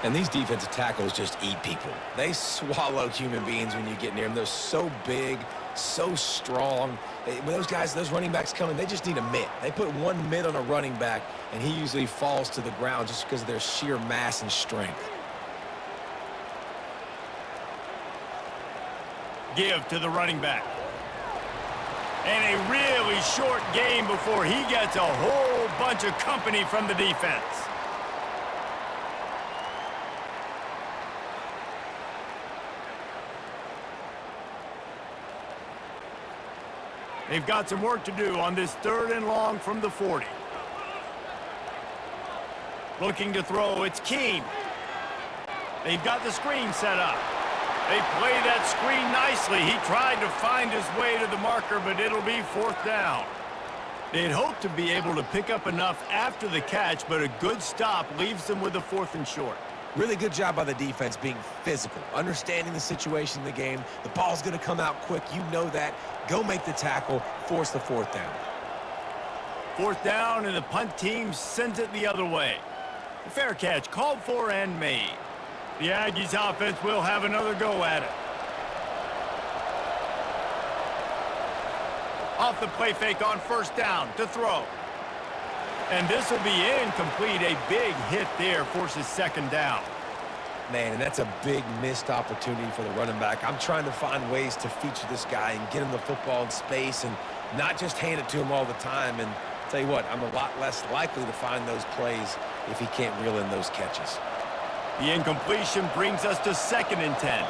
And these defensive tackles just eat people. They swallow human beings when you get near them. They're so big, so strong. When those guys, those running backs come in, they just need a mitt. They put one mitt on a running back, and he usually falls to the ground just because of their sheer mass and strength. Give to the running back. And a really short game before he gets a whole bunch of company from the defense. They've got some work to do on this 3rd and long from the 40. Looking to throw, it's Keene. They've got the screen set up. They play that screen nicely. He tried to find his way to the marker, but it'll be 4th down. They'd hoped to be able to pick up enough after the catch, but a good stop leaves them with a 4th and short. Really good job by the defense being physical, understanding the situation in the game. The ball's going to come out quick. You know that. Go make the tackle, force the 4th down. 4th down, and the punt team sends it the other way. The fair catch called for and made. The Aggies offense will have another go at it. Off the play fake on 1st down to throw. And this will be incomplete. A big hit there forces 2nd down. Man, and that's a big missed opportunity for the running back. I'm trying to find ways to feature this guy and get him the football in space and not just hand it to him all the time. And tell you what, I'm a lot less likely to find those plays if he can't reel in those catches. The incompletion brings us to 2nd and 10.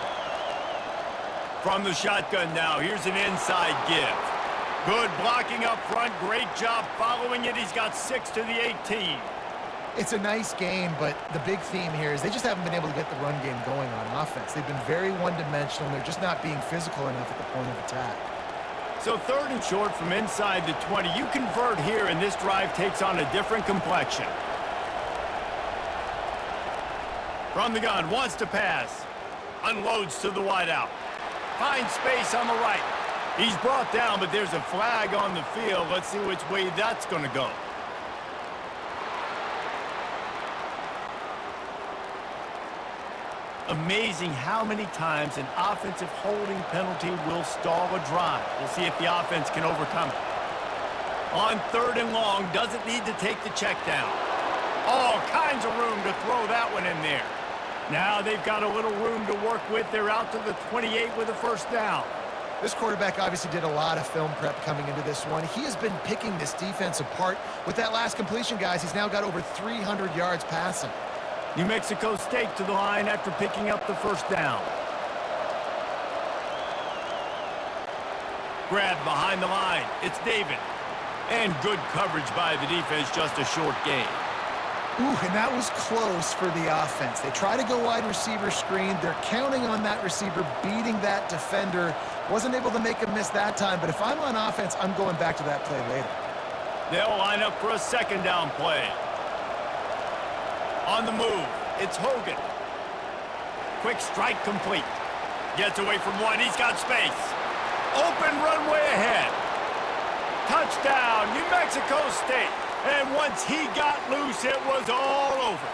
From the shotgun now, here's an inside give. Good blocking up front. Great job following it. He's got 6 to the 18. It's a nice game, but the big theme here is they just haven't been able to get the run game going on offense. They've been very one-dimensional. They're just not being physical enough at the point of attack. So 3rd and short from inside the 20. You convert here, and this drive takes on a different complexion. From the gun, wants to pass. Unloads to the wideout. Finds space on the right. He's brought down, but there's a flag on the field. Let's see which way that's going to go. Amazing how many times an offensive holding penalty will stall a drive. We'll see if the offense can overcome it. On 3rd and long, doesn't need to take the check down. All kinds of room to throw that one in there. Now they've got a little room to work with. They're out to the 28 with a 1st down. This quarterback obviously did a lot of film prep coming into this one. He has been picking this defense apart. With that last completion, guys, he's now got over 300 yards passing. New Mexico State to the line after picking up the 1st down. Grab behind the line. It's David. And good coverage by the defense, just a short gain. Ooh, and that was close for the offense. They try to go wide receiver screen. They're counting on that receiver beating that defender. Wasn't able to make a miss that time, but if I'm on offense, I'm going back to that play later. They'll line up for a 2nd down play. On the move, it's Hogan. Quick strike complete. Gets away from one, he's got space. Open runway ahead. Touchdown, New Mexico State. And once he got loose, it was all over.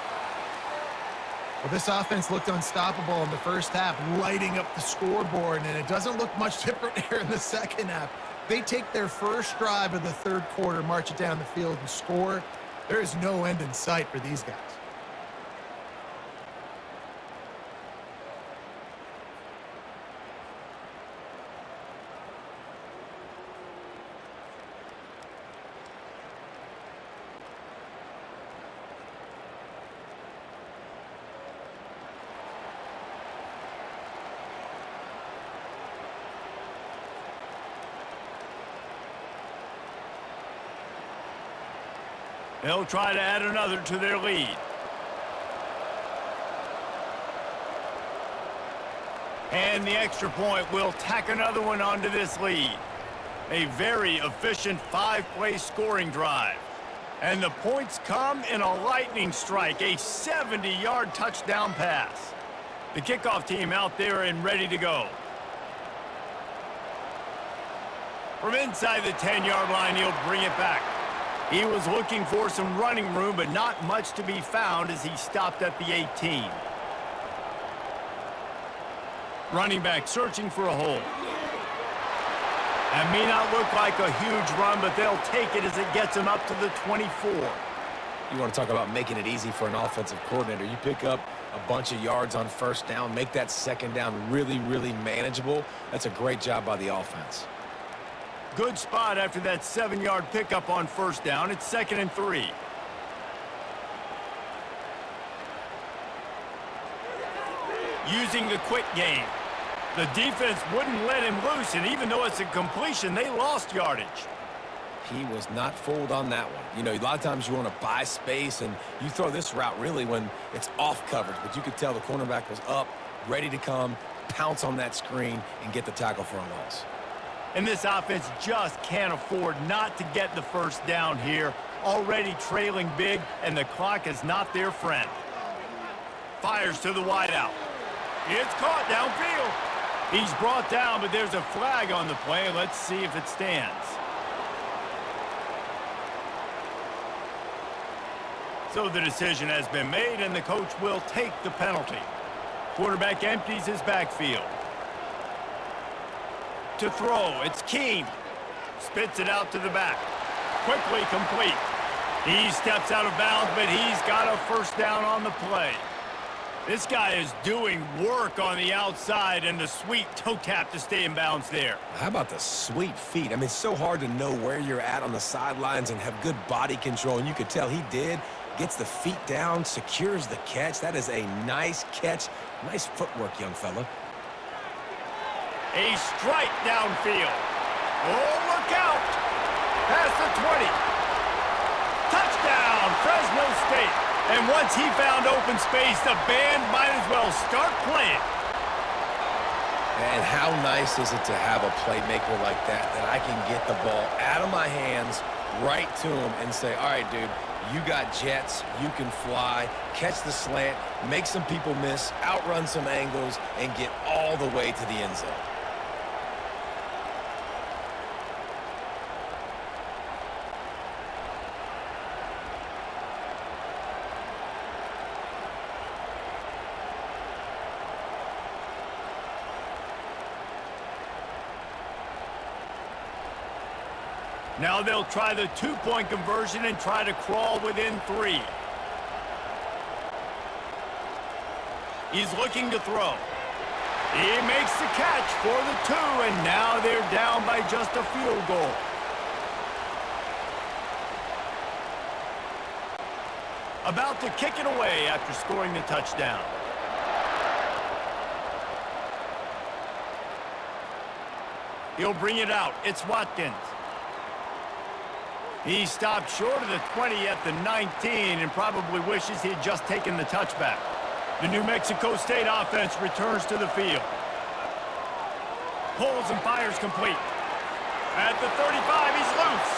Well, this offense looked unstoppable in the 1st half, lighting up the scoreboard, and it doesn't look much different here in the 2nd half. They take their first drive of the 3rd quarter, march it down the field, and score. There is no end in sight for these guys. They'll try to add another to their lead. And the extra point will tack another one onto this lead. A very efficient 5-play scoring drive. And the points come in a lightning strike, a 70-yard touchdown pass. The kickoff team out there and ready to go. From inside the 10-yard line, he'll bring it back. He was looking for some running room, but not much to be found as he stopped at the 18. Running back searching for a hole. That may not look like a huge run, but they'll take it as it gets him up to the 24. You want to talk about making it easy for an offensive coordinator. You pick up a bunch of yards on first down, make that second down really, really manageable. That's a great job by the offense. Good spot after that 7-yard pickup on first down. It's 2nd and 3. Using the quick game. The defense wouldn't let him loose, and even though it's a completion, they lost yardage. He was not fooled on that one. You know, a lot of times you want to buy space, and you throw this route really when it's off coverage, but you could tell the cornerback was up, ready to come, pounce on that screen, and get the tackle for a loss. And this offense just can't afford not to get the first down here. Already trailing big, and the clock is not their friend. Fires to the wideout. It's caught downfield. He's brought down, but there's a flag on the play. Let's see if it stands. So the decision has been made, and the coach will take the penalty. Quarterback empties his backfield. To throw, it's Keene. Spits it out to the back. Quickly complete. He steps out of bounds, but he's got a first down on the play. This guy is doing work on the outside, and the sweet toe tap to stay in bounds there. How about the sweet feet? I mean, it's so hard to know where you're at on the sidelines and have good body control, and you could tell he did. Gets the feet down, secures the catch. That is a nice catch. Nice footwork, young fella. A strike downfield. Oh, look out! Past the 20. Touchdown, Fresno State. And once he found open space, the band might as well start playing. And how nice is it to have a playmaker like that I can get the ball out of my hands, right to him, and say, all right, dude, you got jets, you can fly, catch the slant, make some people miss, outrun some angles, and get all the way to the end zone. Now they'll try the two-point conversion and try to crawl within 3. He's looking to throw. He makes the catch for the 2, and now they're down by just a field goal. About to kick it away after scoring the touchdown. He'll bring it out. It's Watkins. He stopped short of the 20 at the 19 and probably wishes he had just taken the touchback. The New Mexico State offense returns to the field. Pulls and fires complete. At the 35, he's loose.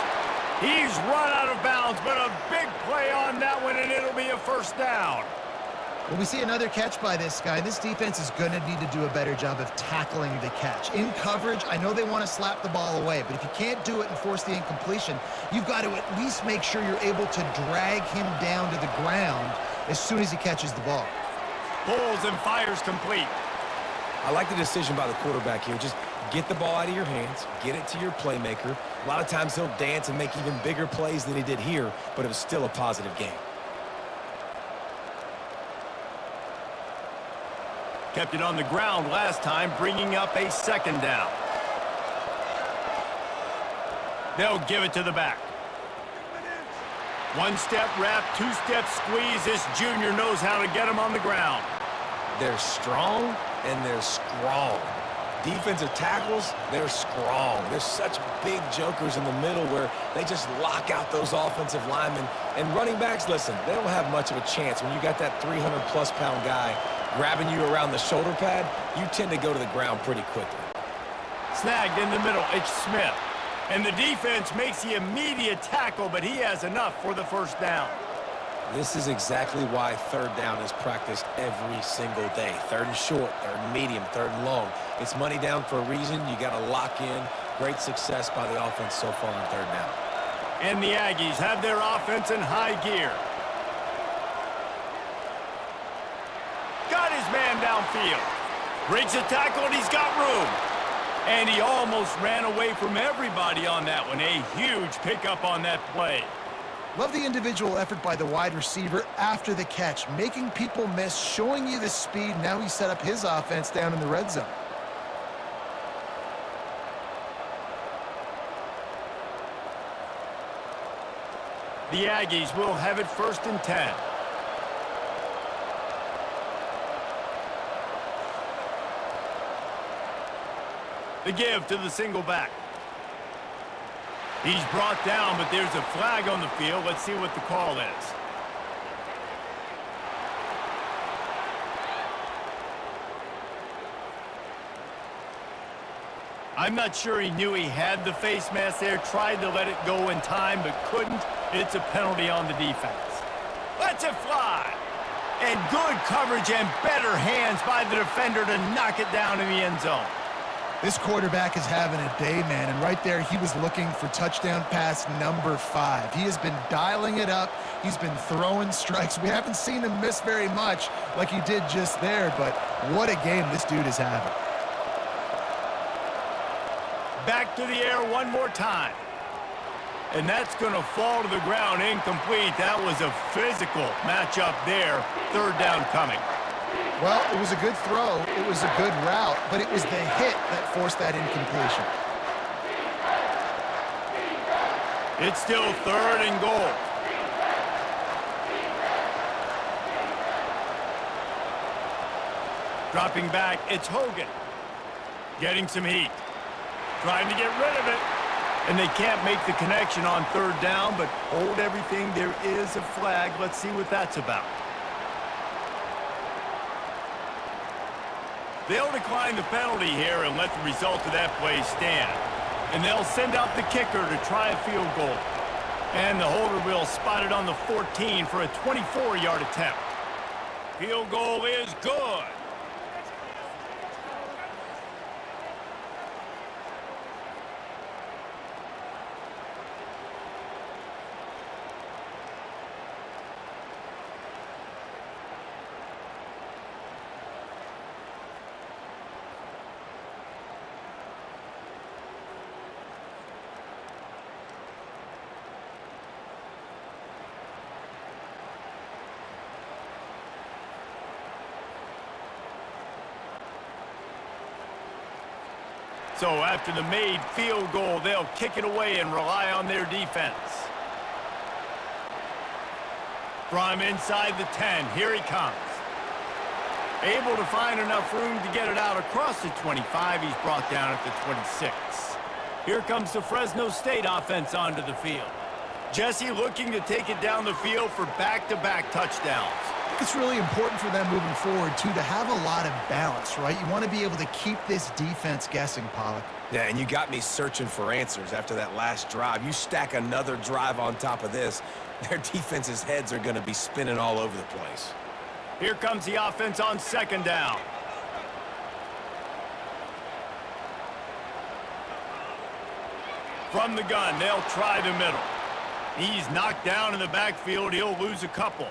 He's run out of bounds, but a big play on that one, and it'll be a first down. Well, we see another catch by this guy. This defense is going to need to do a better job of tackling the catch. In coverage, I know they want to slap the ball away, but if you can't do it and force the incompletion, you've got to at least make sure you're able to drag him down to the ground as soon as he catches the ball. Pulls and fires complete. I like the decision by the quarterback here. Just get the ball out of your hands, get it to your playmaker. A lot of times he'll dance and make even bigger plays than he did here, but it was still a positive game. Kept it on the ground last time, bringing up a second down. They'll give it to the back. One-step wrap, two-step squeeze. This junior knows how to get him on the ground. They're strong, and they're strong. Defensive tackles, they're strong. They're such big jokers in the middle where they just lock out those offensive linemen. And running backs, listen, they don't have much of a chance. When you got that 300-plus pound guy grabbing you around the shoulder pad, you tend to go to the ground pretty quickly. Snagged in the middle, it's Smith. And the defense makes the immediate tackle, but he has enough for the first down. This is exactly why third down is practiced every single day. Third and short, third and medium, third and long. It's money down for a reason. You got to lock in, Great success by the offense so far on third down. And the Aggies have their offense in high gear. Got his man downfield. Breaks the tackle, and he's got room. And he almost ran away from everybody on that one. A huge pickup on that play. Love the individual effort by the wide receiver after the catch, making people miss, showing you the speed. Now he set up his offense down in the red zone. The Aggies will have it 1st and 10. The give to the single back. He's brought down, but there's a flag on the field. Let's see what the call is. I'm not sure he knew he had the face mask there, tried to let it go in time, but couldn't. It's a penalty on the defense. Lets it fly. And good coverage and better hands by the defender to knock it down in the end zone. This quarterback is having a day, man, and right there he was looking for touchdown pass number 5. He has been dialing it up. He's been throwing strikes. We haven't seen him miss very much like he did just there, but what a game this dude is having. Back to the air one more time. And that's going to fall to the ground incomplete. That was a physical matchup there. 3rd down coming. Well, it was a good throw. It was a good route, but it was the hit that forced that incompletion. It's still 3rd and goal. Dropping back, it's Hogan. Getting some heat. Trying to get rid of it. And they can't make the connection on 3rd down, but hold everything. There is a flag. Let's see what that's about. They'll decline the penalty here and let the result of that play stand. And they'll send out the kicker to try a field goal. And the holder will spot it on the 14 for a 24-yard attempt. Field goal is good. So after the made field goal, they'll kick it away and rely on their defense. From inside the 10, here he comes. Able to find enough room to get it out across the 25. He's brought down at the 26. Here comes the Fresno State offense onto the field. Jesse looking to take it down the field for back-to-back touchdowns. It's really important for them moving forward, too, to have a lot of balance, right? You want to be able to keep this defense guessing, Pollock. Yeah, and you got me searching for answers after that last drive. You stack another drive on top of this, their defense's heads are going to be spinning all over the place. Here comes the offense on 2nd down. From the gun, they'll try the middle. He's knocked down in the backfield. He'll lose a couple.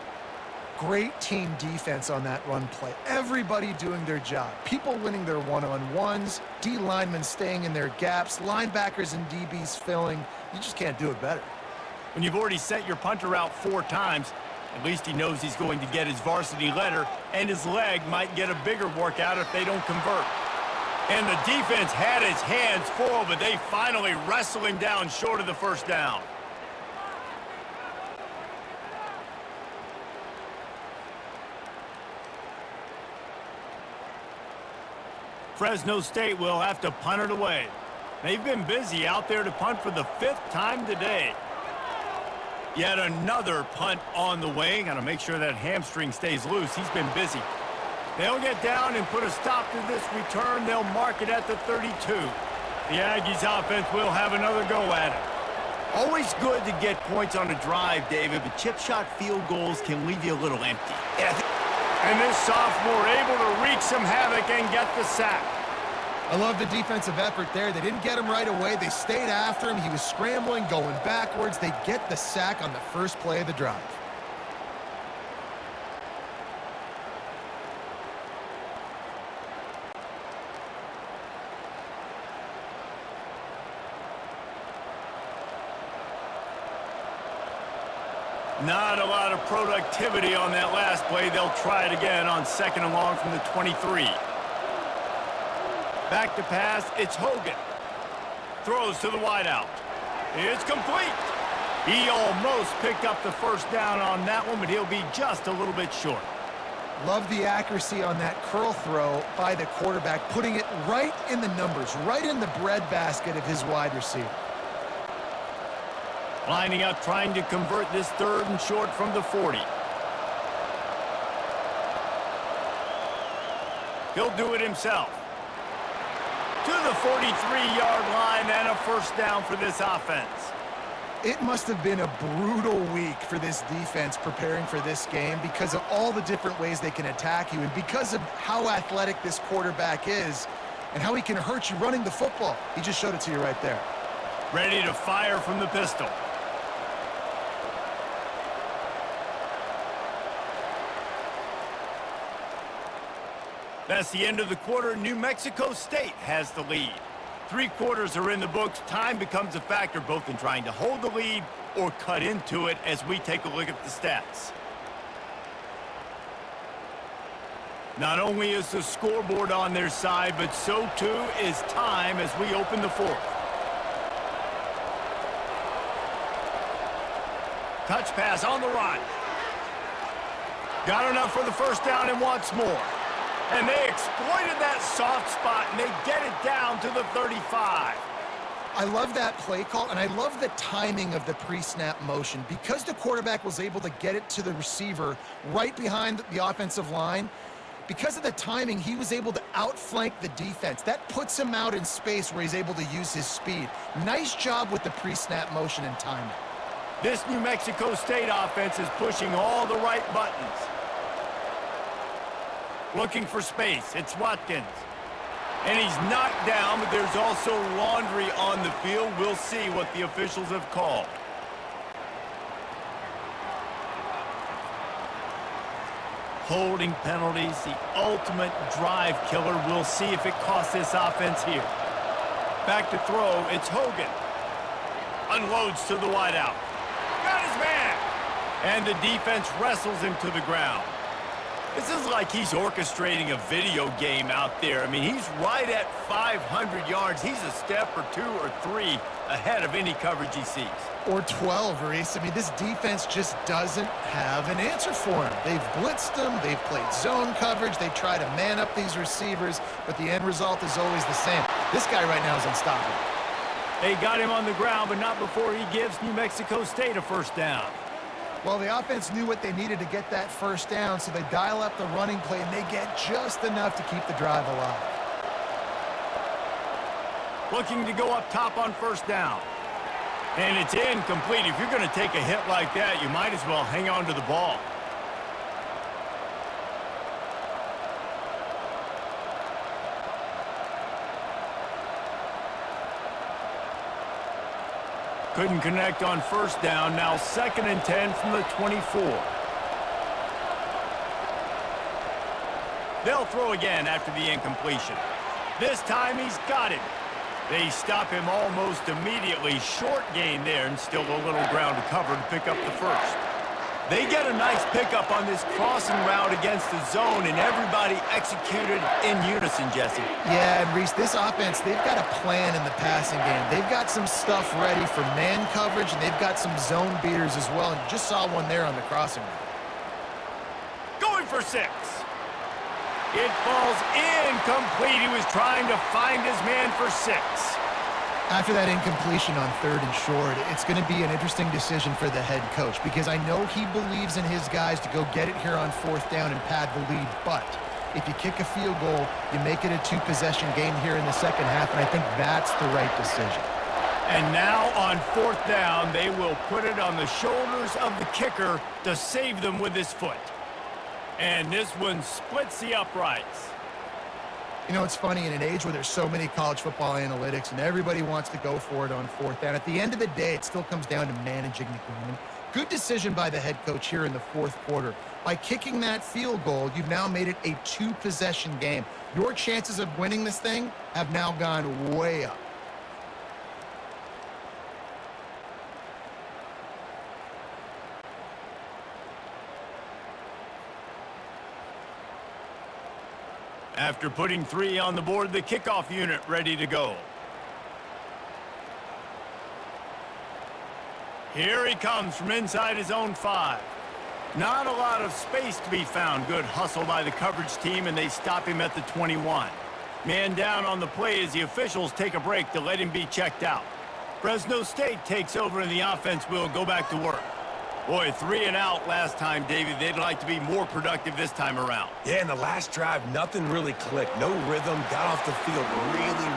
Great team defense on that run play. Everybody doing their job. People winning their one-on-ones, D linemen staying in their gaps, linebackers and DBs filling. You just can't do it better. When you've already sent your punter out 4 times, at least he knows he's going to get his varsity letter, and his leg might get a bigger workout if they don't convert. And the defense had his hands full, but they finally wrestle him down short of the 1st down. Fresno State will have to punt it away. They've been busy out there to punt for the 5th time today. Yet another punt on the way. Got to make sure that hamstring stays loose. He's been busy. They'll get down and put a stop to this return. They'll mark it at the 32. The Aggies offense will have another go at it. Always good to get points on a drive, David, but chip shot field goals can leave you a little empty. And this sophomore able to wreak some havoc and get the sack. I love the defensive effort there. They didn't get him right away. They stayed after him. He was scrambling, going backwards. They get the sack on the first play of the drive. Not a lot of productivity on that last play. They'll try it again on 2nd and long from the 23. Back to pass, it's Hogan. Throws to the wideout. It's complete. He almost picked up the first down on that one, but he'll be just a little bit short. Love the accuracy on that curl throw by the quarterback, putting it right in the numbers, right in the breadbasket of his wide receiver. Lining up, trying to convert this 3rd and short from the 40. He'll do it himself. To the 43-yard line and a first down for this offense. It must have been a brutal week for this defense preparing for this game because of all the different ways they can attack you and because of how athletic this quarterback is and how he can hurt you running the football. He just showed it to you right there. Ready to fire from the pistol. That's the end of the quarter. New Mexico State has the lead. 3 quarters are in the books. Time becomes a factor both in trying to hold the lead or cut into it as we take a look at the stats. Not only is the scoreboard on their side, but so too is time as we open the 4th. Touch pass on the run. Got enough for the first down and wants more. And they exploited that soft spot, and they get it down to the 35. I love that play call, and I love the timing of the pre-snap motion. Because the quarterback was able to get it to the receiver right behind the offensive line, because of the timing, he was able to outflank the defense. That puts him out in space where he's able to use his speed. Nice job with the pre-snap motion and timing. This New Mexico State offense is pushing all the right buttons. Looking for space. It's Watkins. And he's knocked down, but there's also laundry on the field. We'll see what the officials have called. Holding penalties, the ultimate drive killer. We'll see if it costs this offense here. Back to throw. It's Hogan. Unloads to the wideout. Got his man. And the defense wrestles him to the ground. This is like he's orchestrating a video game out there. I mean, he's right at 500 yards. He's a step or 2 or 3 ahead of any coverage he sees. Or 12, Reese. I mean, this defense just doesn't have an answer for him. They've blitzed him. They've played zone coverage. They try to man up these receivers, but the end result is always the same. This guy right now is unstoppable. They got him on the ground, but not before he gives New Mexico State a first down. Well, the offense knew what they needed to get that first down, so they dial up the running play, and they get just enough to keep the drive alive. Looking to go up top on first down. And it's incomplete. If you're going to take a hit like that, you might as well hang on to the ball. Couldn't connect on first down. Now 2nd and 10 from the 24. They'll throw again after the incompletion. This time he's got it. They stop him almost immediately. Short gain there and still a little ground to cover to pick up the first. They get a nice pickup on this crossing route against the zone, and everybody executed in unison, Jesse. Yeah, and Reese, this offense, they've got a plan in the passing game. They've got some stuff ready for man coverage, and they've got some zone beaters as well, and you just saw one there on the crossing route. Going for 6. It falls incomplete. He was trying to find his man for 6. After that incompletion on 3rd and short, it's going to be an interesting decision for the head coach because I know he believes in his guys to go get it here on 4th down and pad the lead. But if you kick a field goal, you make it a 2-possession game here in the second half, and I think that's the right decision. And now on 4th down, they will put it on the shoulders of the kicker to save them with his foot. And this one splits the uprights. You know, it's funny, in an age where there's so many college football analytics and everybody wants to go for it on fourth down, at the end of the day, it still comes down to managing the game. And good decision by the head coach here in the fourth quarter. By kicking that field goal, you've now made it a two-possession game. Your chances of winning this thing have now gone way up. After putting 3 on the board, the kickoff unit ready to go. Here he comes from inside his own 5. Not a lot of space to be found. Good hustle by the coverage team, and they stop him at the 21. Man down on the play as the officials take a break to let him be checked out. Fresno State takes over, and the offense will go back to work. Boy, 3 and out last time, David. They'd like to be more productive this time around. Yeah, in the last drive, nothing really clicked. No rhythm, got off the field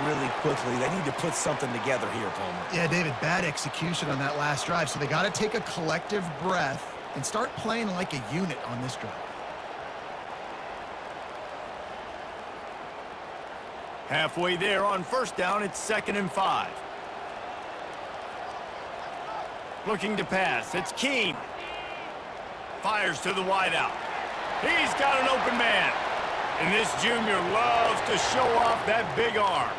really quickly. They need to put something together here, Palmer. Yeah, David, bad execution on that last drive, so they got to take a collective breath and start playing like a unit on this drive. Halfway there on first down, it's 2nd and 5. Looking to pass. It's Keene. Fires to the wideout. He's got an open man. And this junior loves to show off that big arm.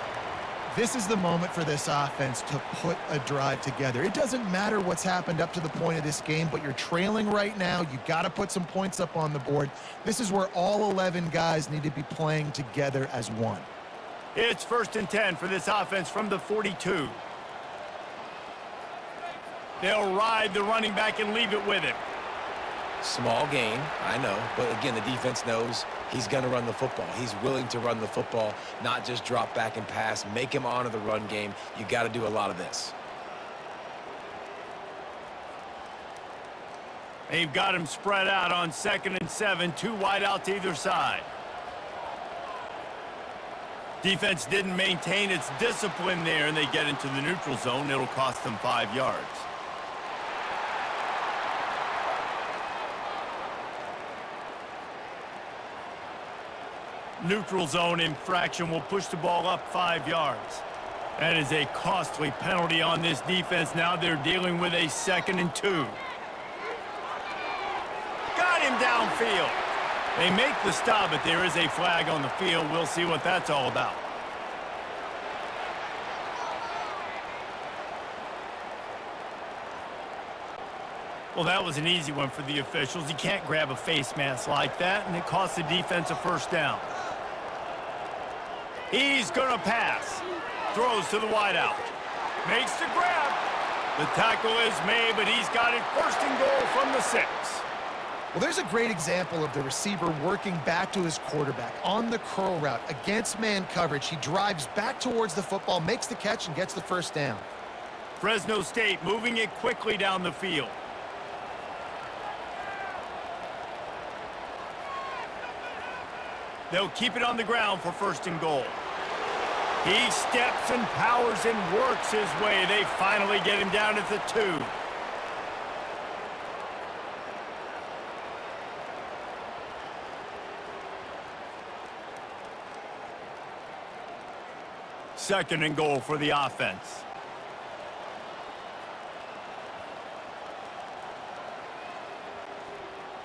This is the moment for this offense to put a drive together. It doesn't matter what's happened up to the point of this game, but you're trailing right now. You got to put some points up on the board. This is where all 11 guys need to be playing together as one. It's 1st and 10 for this offense from the 42. They'll ride the running back and leave it with him. Small gain, I know, but again, the defense knows he's going to run the football. He's willing to run the football, not just drop back and pass, make him honor the run game. You got to do a lot of this. They've got him spread out on 2nd and 7, 2 wide out to either side. Defense didn't maintain its discipline there, and they get into the neutral zone. It'll cost them 5 yards. Neutral zone infraction will push the ball up 5 yards. That is a costly penalty on this defense. Now they're dealing with a 2nd and 2. Got him downfield. They make the stop, but there is a flag on the field. We'll see what that's all about. Well, that was an easy one for the officials. You can't grab a face mask like that, and it costs the defense a 1st down. He's going to pass. Throws to the wideout. Makes the grab. The tackle is made, but he's got it 1st and goal from the 6. Well, there's a great example of the receiver working back to his quarterback on the curl route against man coverage. He drives back towards the football, makes the catch, and gets the 1st down. Fresno State moving it quickly down the field. They'll keep it on the ground for 1st and goal. He steps and powers and works his way. They finally get him down at the 2. Second and goal for the offense.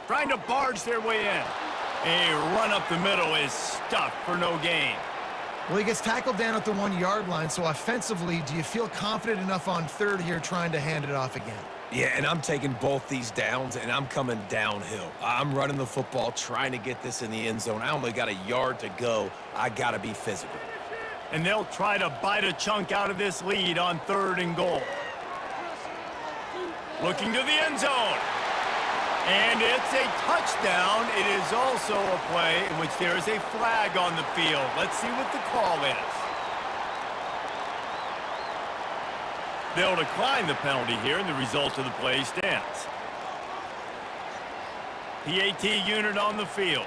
Trying to barge their way in. A run up the middle is stuffed for no gain. Well, he gets tackled down at the 1-yard line, so offensively, do you feel confident enough on 3rd here trying to hand it off again? Yeah, and I'm taking both these downs, and I'm coming downhill. I'm running the football, trying to get this in the end zone. I only got a yard to go. I got to be physical. And they'll try to bite a chunk out of this lead on 3rd and goal. Looking to the end zone. And it's a touchdown. It is also a play in which there is a flag on the field. Let's see what the call is. They'll decline the penalty here, and the result of the play stands. PAT unit on the field.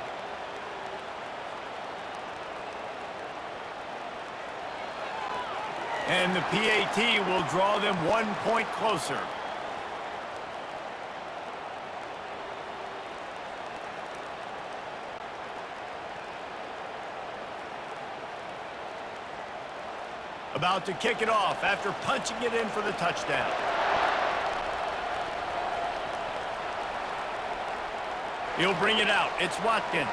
And the PAT will draw them 1 point closer. About to kick it off after punching it in for the touchdown. He'll bring it out. It's Watkins.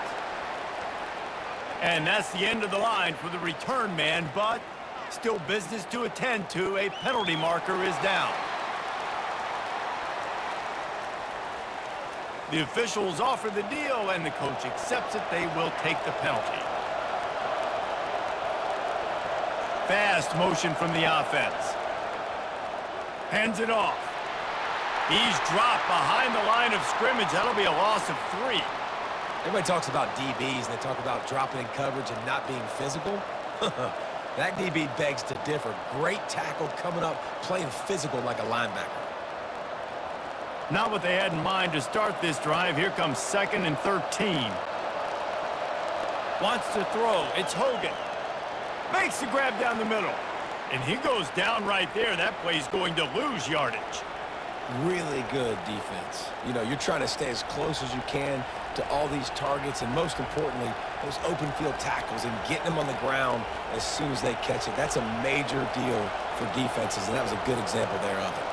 And that's the end of the line for the return man, but still business to attend to. A penalty marker is down. The officials offer the deal, and the coach accepts it. They will take the penalty. Fast motion from the offense. Hands it off. He's dropped behind the line of scrimmage. That'll be a loss of 3. Everybody talks about DBs, and they talk about dropping in coverage and not being physical. That DB begs to differ. Great tackle coming up, playing physical like a linebacker. Not what they had in mind to start this drive. Here comes 2nd and 13. Wants to throw. It's Hogan. Makes the grab down the middle. And he goes down right there. That play's going to lose yardage. Really good defense. You know, you're trying to stay as close as you can to all these targets, and most importantly, those open field tackles and getting them on the ground as soon as they catch it. That's a major deal for defenses, and that was a good example there of it.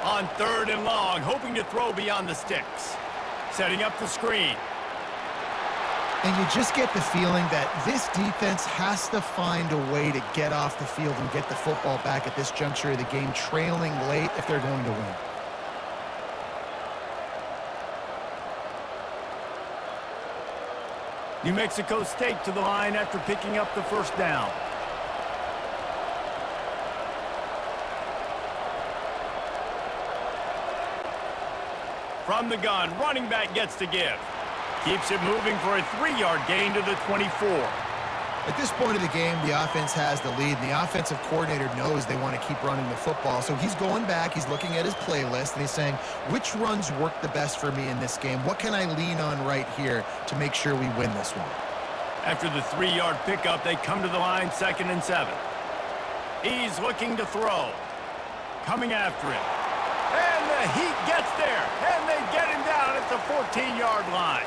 On 3rd and long, hoping to throw beyond the sticks. Setting up the screen. And you just get the feeling that this defense has to find a way to get off the field and get the football back at this juncture of the game, trailing late if they're going to win. New Mexico State to the line after picking up the first down. From the gun, running back gets to give. Keeps it moving for a 3-yard gain to the 24. At this point of the game, the offense has the lead, and the offensive coordinator knows they want to keep running the football. So he's going back, he's looking at his playlist, and he's saying, which runs work the best for me in this game? What can I lean on right here to make sure we win this one? After the 3-yard pickup, they come to the line, 2nd and 7. He's looking to throw. Coming after him. And the heat gets there, and they get him down at the 14-yard line.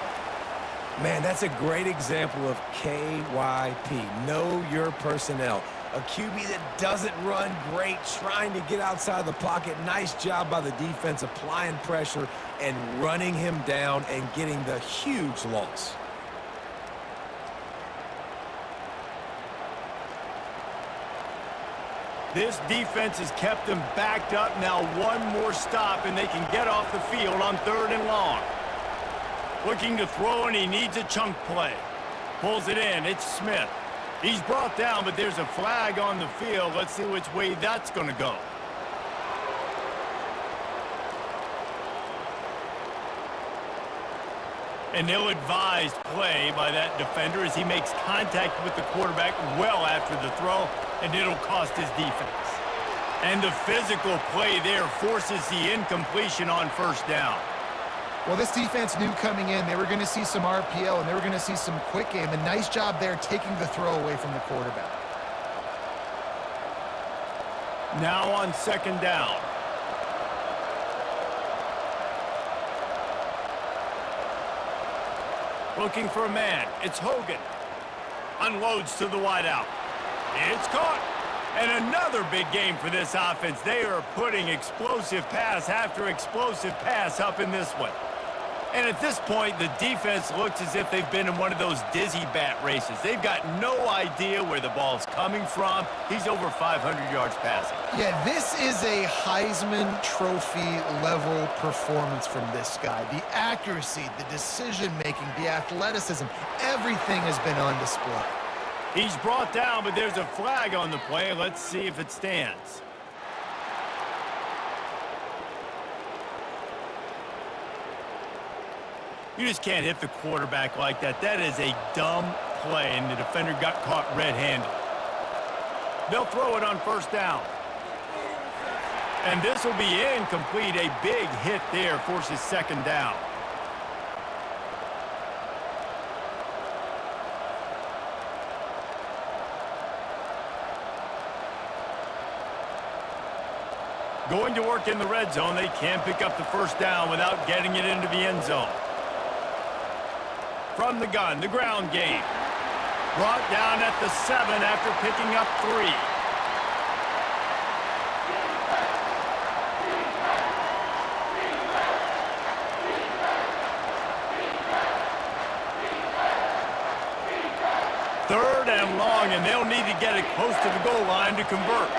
Man, that's a great example of KYP. Know your personnel. A QB that doesn't run great, trying to get outside the pocket. Nice job by the defense applying pressure and running him down and getting the huge loss. This defense has kept them backed up. Now one more stop, and they can get off the field on 3rd and long. Looking to throw, and he needs a chunk play. Pulls it in. It's Smith. He's brought down, but there's a flag on the field. Let's see which way that's going to go. An ill-advised play by that defender as he makes contact with the quarterback well after the throw, and it'll cost his defense. And the physical play there forces the incompletion on 1st down. Well, this defense knew coming in they were going to see some RPO and they were going to see some quick game. A nice job there taking the throw away from the quarterback. Now on 2nd down. Looking for a man. It's Hogan. Unloads to the wideout. It's caught. And another big game for this offense. They are putting explosive pass after explosive pass up in this one. And at this point, the defense looks as if they've been in one of those dizzy bat races. They've got no idea where the ball's coming from. He's over 500 yards passing. Yeah, this is a Heisman Trophy level performance from this guy. The accuracy, the decision-making, the athleticism, everything has been on display. He's brought down, but there's a flag on the play. Let's see if it stands. You just can't hit the quarterback like that. That is a dumb play, and the defender got caught red-handed. They'll throw it on 1st down. And this will be incomplete. A big hit there forces 2nd down. Going to work in the red zone. They can't pick up the 1st down without getting it into the end zone. From the gun, the ground game. Brought down at the 7 after picking up 3. Third and long, and they'll need to get it close to the goal line to convert.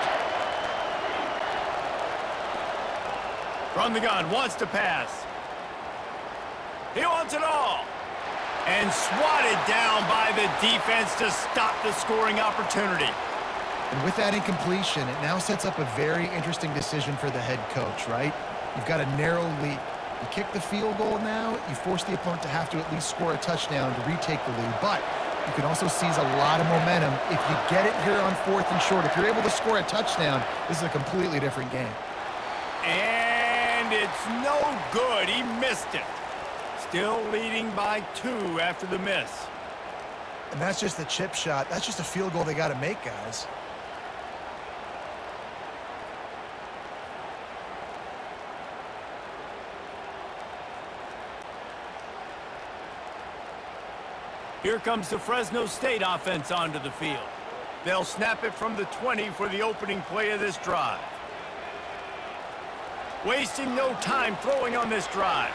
From the gun, wants to pass. He wants it all. And swatted down by the defense to stop the scoring opportunity. And with that incompletion, it now sets up a very interesting decision for the head coach, right? You've got a narrow lead. You kick the field goal now, you force the opponent to have to at least score a touchdown to retake the lead. But you can also seize a lot of momentum if you get it here on 4th and short. If you're able to score a touchdown, this is a completely different game. And it's no good. He missed it. Still leading by 2 after the miss. And that's just a chip shot. That's just a field goal they got to make, guys. Here comes the Fresno State offense onto the field. They'll snap it from the 20 for the opening play of this drive. Wasting no time throwing on this drive.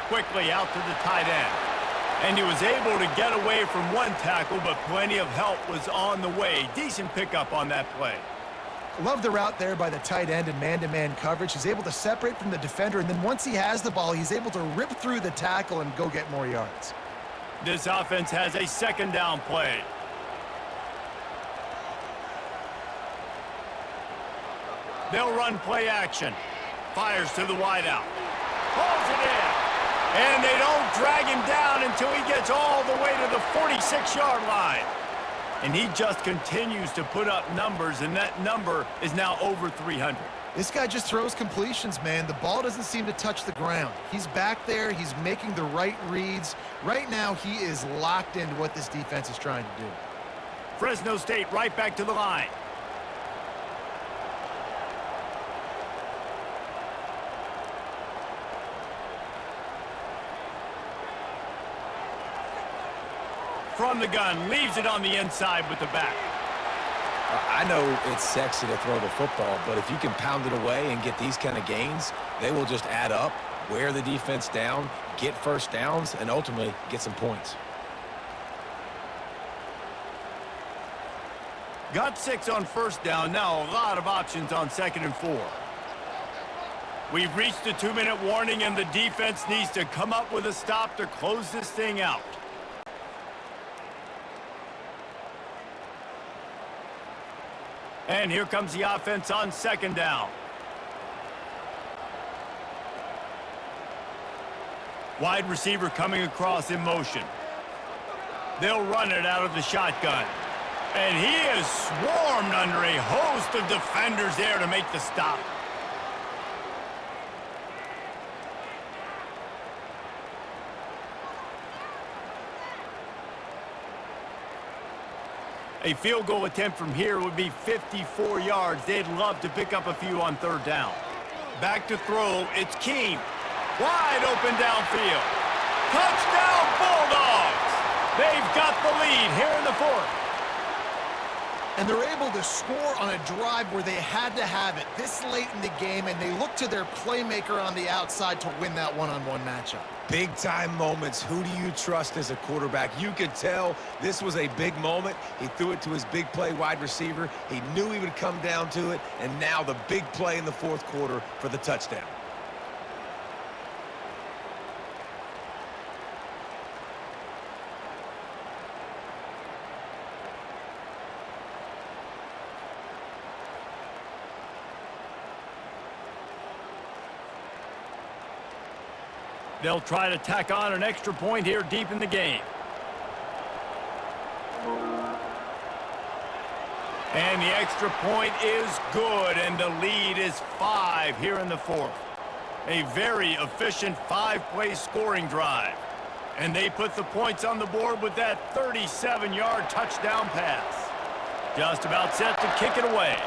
Quickly out to the tight end. And he was able to get away from one tackle, but plenty of help was on the way. Decent pickup on that play. Love the route there by the tight end and man-to-man coverage. He's able to separate from the defender, and then once he has the ball, he's able to rip through the tackle and go get more yards. This offense has a 2nd down play. They'll run play action. Fires to the wideout. Pulls it in. And they don't drag him down until he gets all the way to the 46-yard line. And he just continues to put up numbers, and that number is now over 300. This guy just throws completions, man. The ball doesn't seem to touch the ground. He's back there. He's making the right reads. Right now, he is locked into what this defense is trying to do. Fresno State right back to the line. From the gun, leaves it on the inside with the back. I know it's sexy to throw the football, but if you can pound it away and get these kind of gains, they will just add up, wear the defense down, get first downs, and ultimately get some points. Got 6 on 1st down. Now a lot of options on 2nd and 4. We've reached the 2-minute warning, and the defense needs to come up with a stop to close this thing out. And here comes the offense on 2nd down. Wide receiver coming across in motion. They'll run it out of the shotgun. And he is swarmed under a host of defenders there to make the stop. A field goal attempt from here would be 54 yards. They'd love to pick up a few on 3rd down. Back to throw. It's Keem. Wide open downfield. Touchdown Bulldogs! They've got the lead here in the 4th. And they're able to score on a drive where they had to have it this late in the game, and they look to their playmaker on the outside to win that one-on-one matchup. Big-time moments. Who do you trust as a quarterback? You could tell this was a big moment. He threw it to his big play wide receiver. He knew he would come down to it, and now the big play in the 4th quarter for the touchdown. They'll try to tack on an extra point here deep in the game. And the extra point is good, and the lead is 5 here in the 4th. A very efficient 5-play scoring drive. And they put the points on the board with that 37-yard touchdown pass. Just about set to kick it away.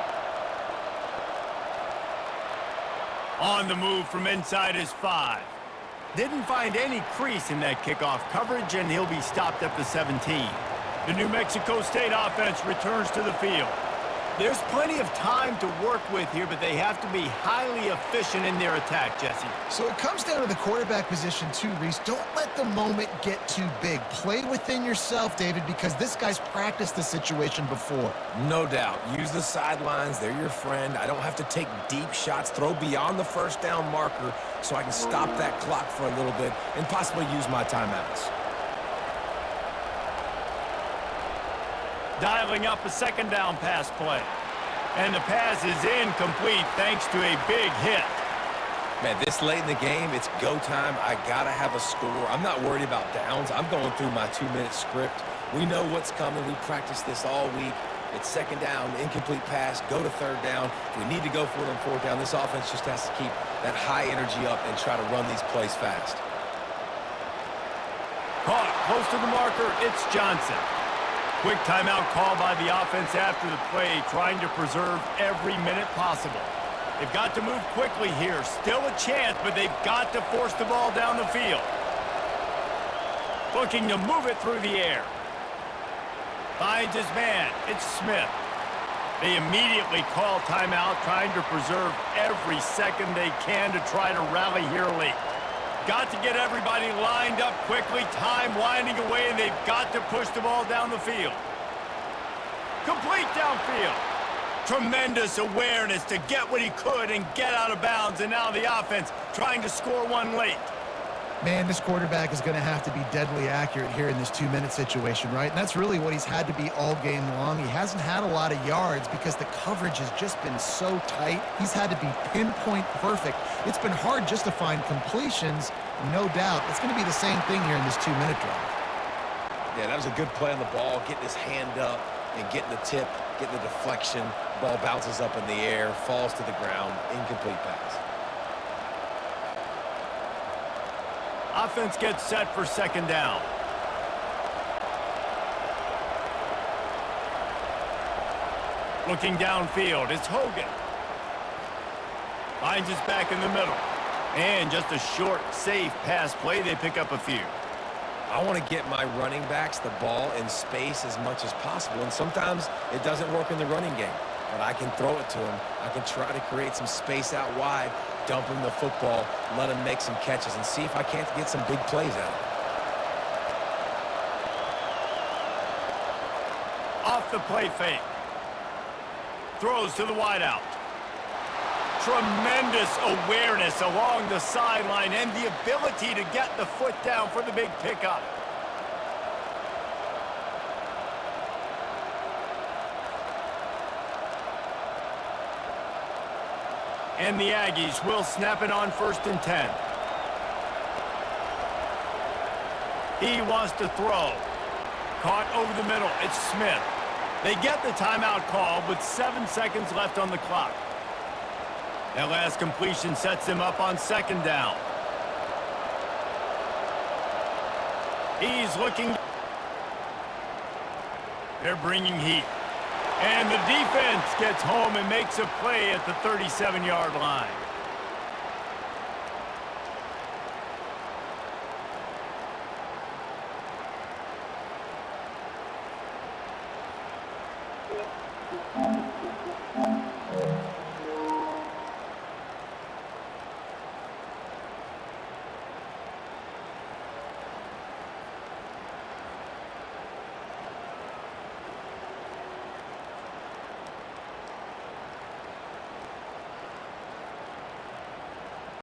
On the move from inside his 5. Didn't find any crease in that kickoff coverage, and he'll be stopped at the 17. The New Mexico State offense returns to the field. There's plenty of time to work with here, but they have to be highly efficient in their attack, Jesse. So it comes down to the quarterback position too, Reese. Don't let the moment get too big. Play within yourself, David, because this guy's practiced the situation before. No doubt. Use the sidelines. They're your friend. I don't have to take deep shots. Throw beyond the first down marker so I can stop that clock for a little bit and possibly use my timeouts. Dialing up a second down pass play. And the pass is incomplete thanks to a big hit. Man, this late in the game, it's go time. I got to have a score. I'm not worried about downs. I'm going through my 2-minute script. We know what's coming. We practiced this all week. It's second down, incomplete pass, go to third down. If we need to go for it on fourth down, this offense just has to keep that high energy up and try to run these plays fast. Caught close to the marker, it's Johnson. Quick timeout call by the offense after the play, trying to preserve every minute possible. They've got to move quickly here. Still a chance, but they've got to force the ball down the field. Looking to move it through the air. Finds his man. It's Smith. They immediately call timeout, trying to preserve every second they can to try to rally here late. Got to get everybody lined up quickly. Time winding away, and they've got to push the ball down the field. Complete downfield. Tremendous awareness to get what he could and get out of bounds, and now the offense trying to score one late. Man, this quarterback is going to have to be deadly accurate here in this 2-minute situation, right? And that's really what he's had to be all game long. He hasn't had a lot of yards because the coverage has just been so tight. He's had to be pinpoint perfect. It's been hard just to find completions, no doubt. It's going to be the same thing here in this 2-minute drive. Yeah, that was a good play on the ball, getting his hand up and getting the tip, getting the deflection. Ball bounces up in the air, falls to the ground, incomplete pass. Offense gets set for second down. Looking downfield, it's Hogan. Finds his back in the middle. And just a short, safe pass play, they pick up a few. I want to get my running backs the ball in space as much as possible, and sometimes it doesn't work in the running game. But I can throw it to him. I can try to create some space out wide, dump him the football, let him make some catches, and see if I can't get some big plays out of it. Off the play fake. Throws to the wideout. Tremendous awareness along the sideline and the ability to get the foot down for the big pickup. And the Aggies will snap it on 1st and 10. He wants to throw. Caught over the middle. It's Smith. They get the timeout call with 7 seconds left on the clock. That last completion sets him up on second down. He's looking. They're bringing heat. And the defense gets home and makes a play at the 37-yard line.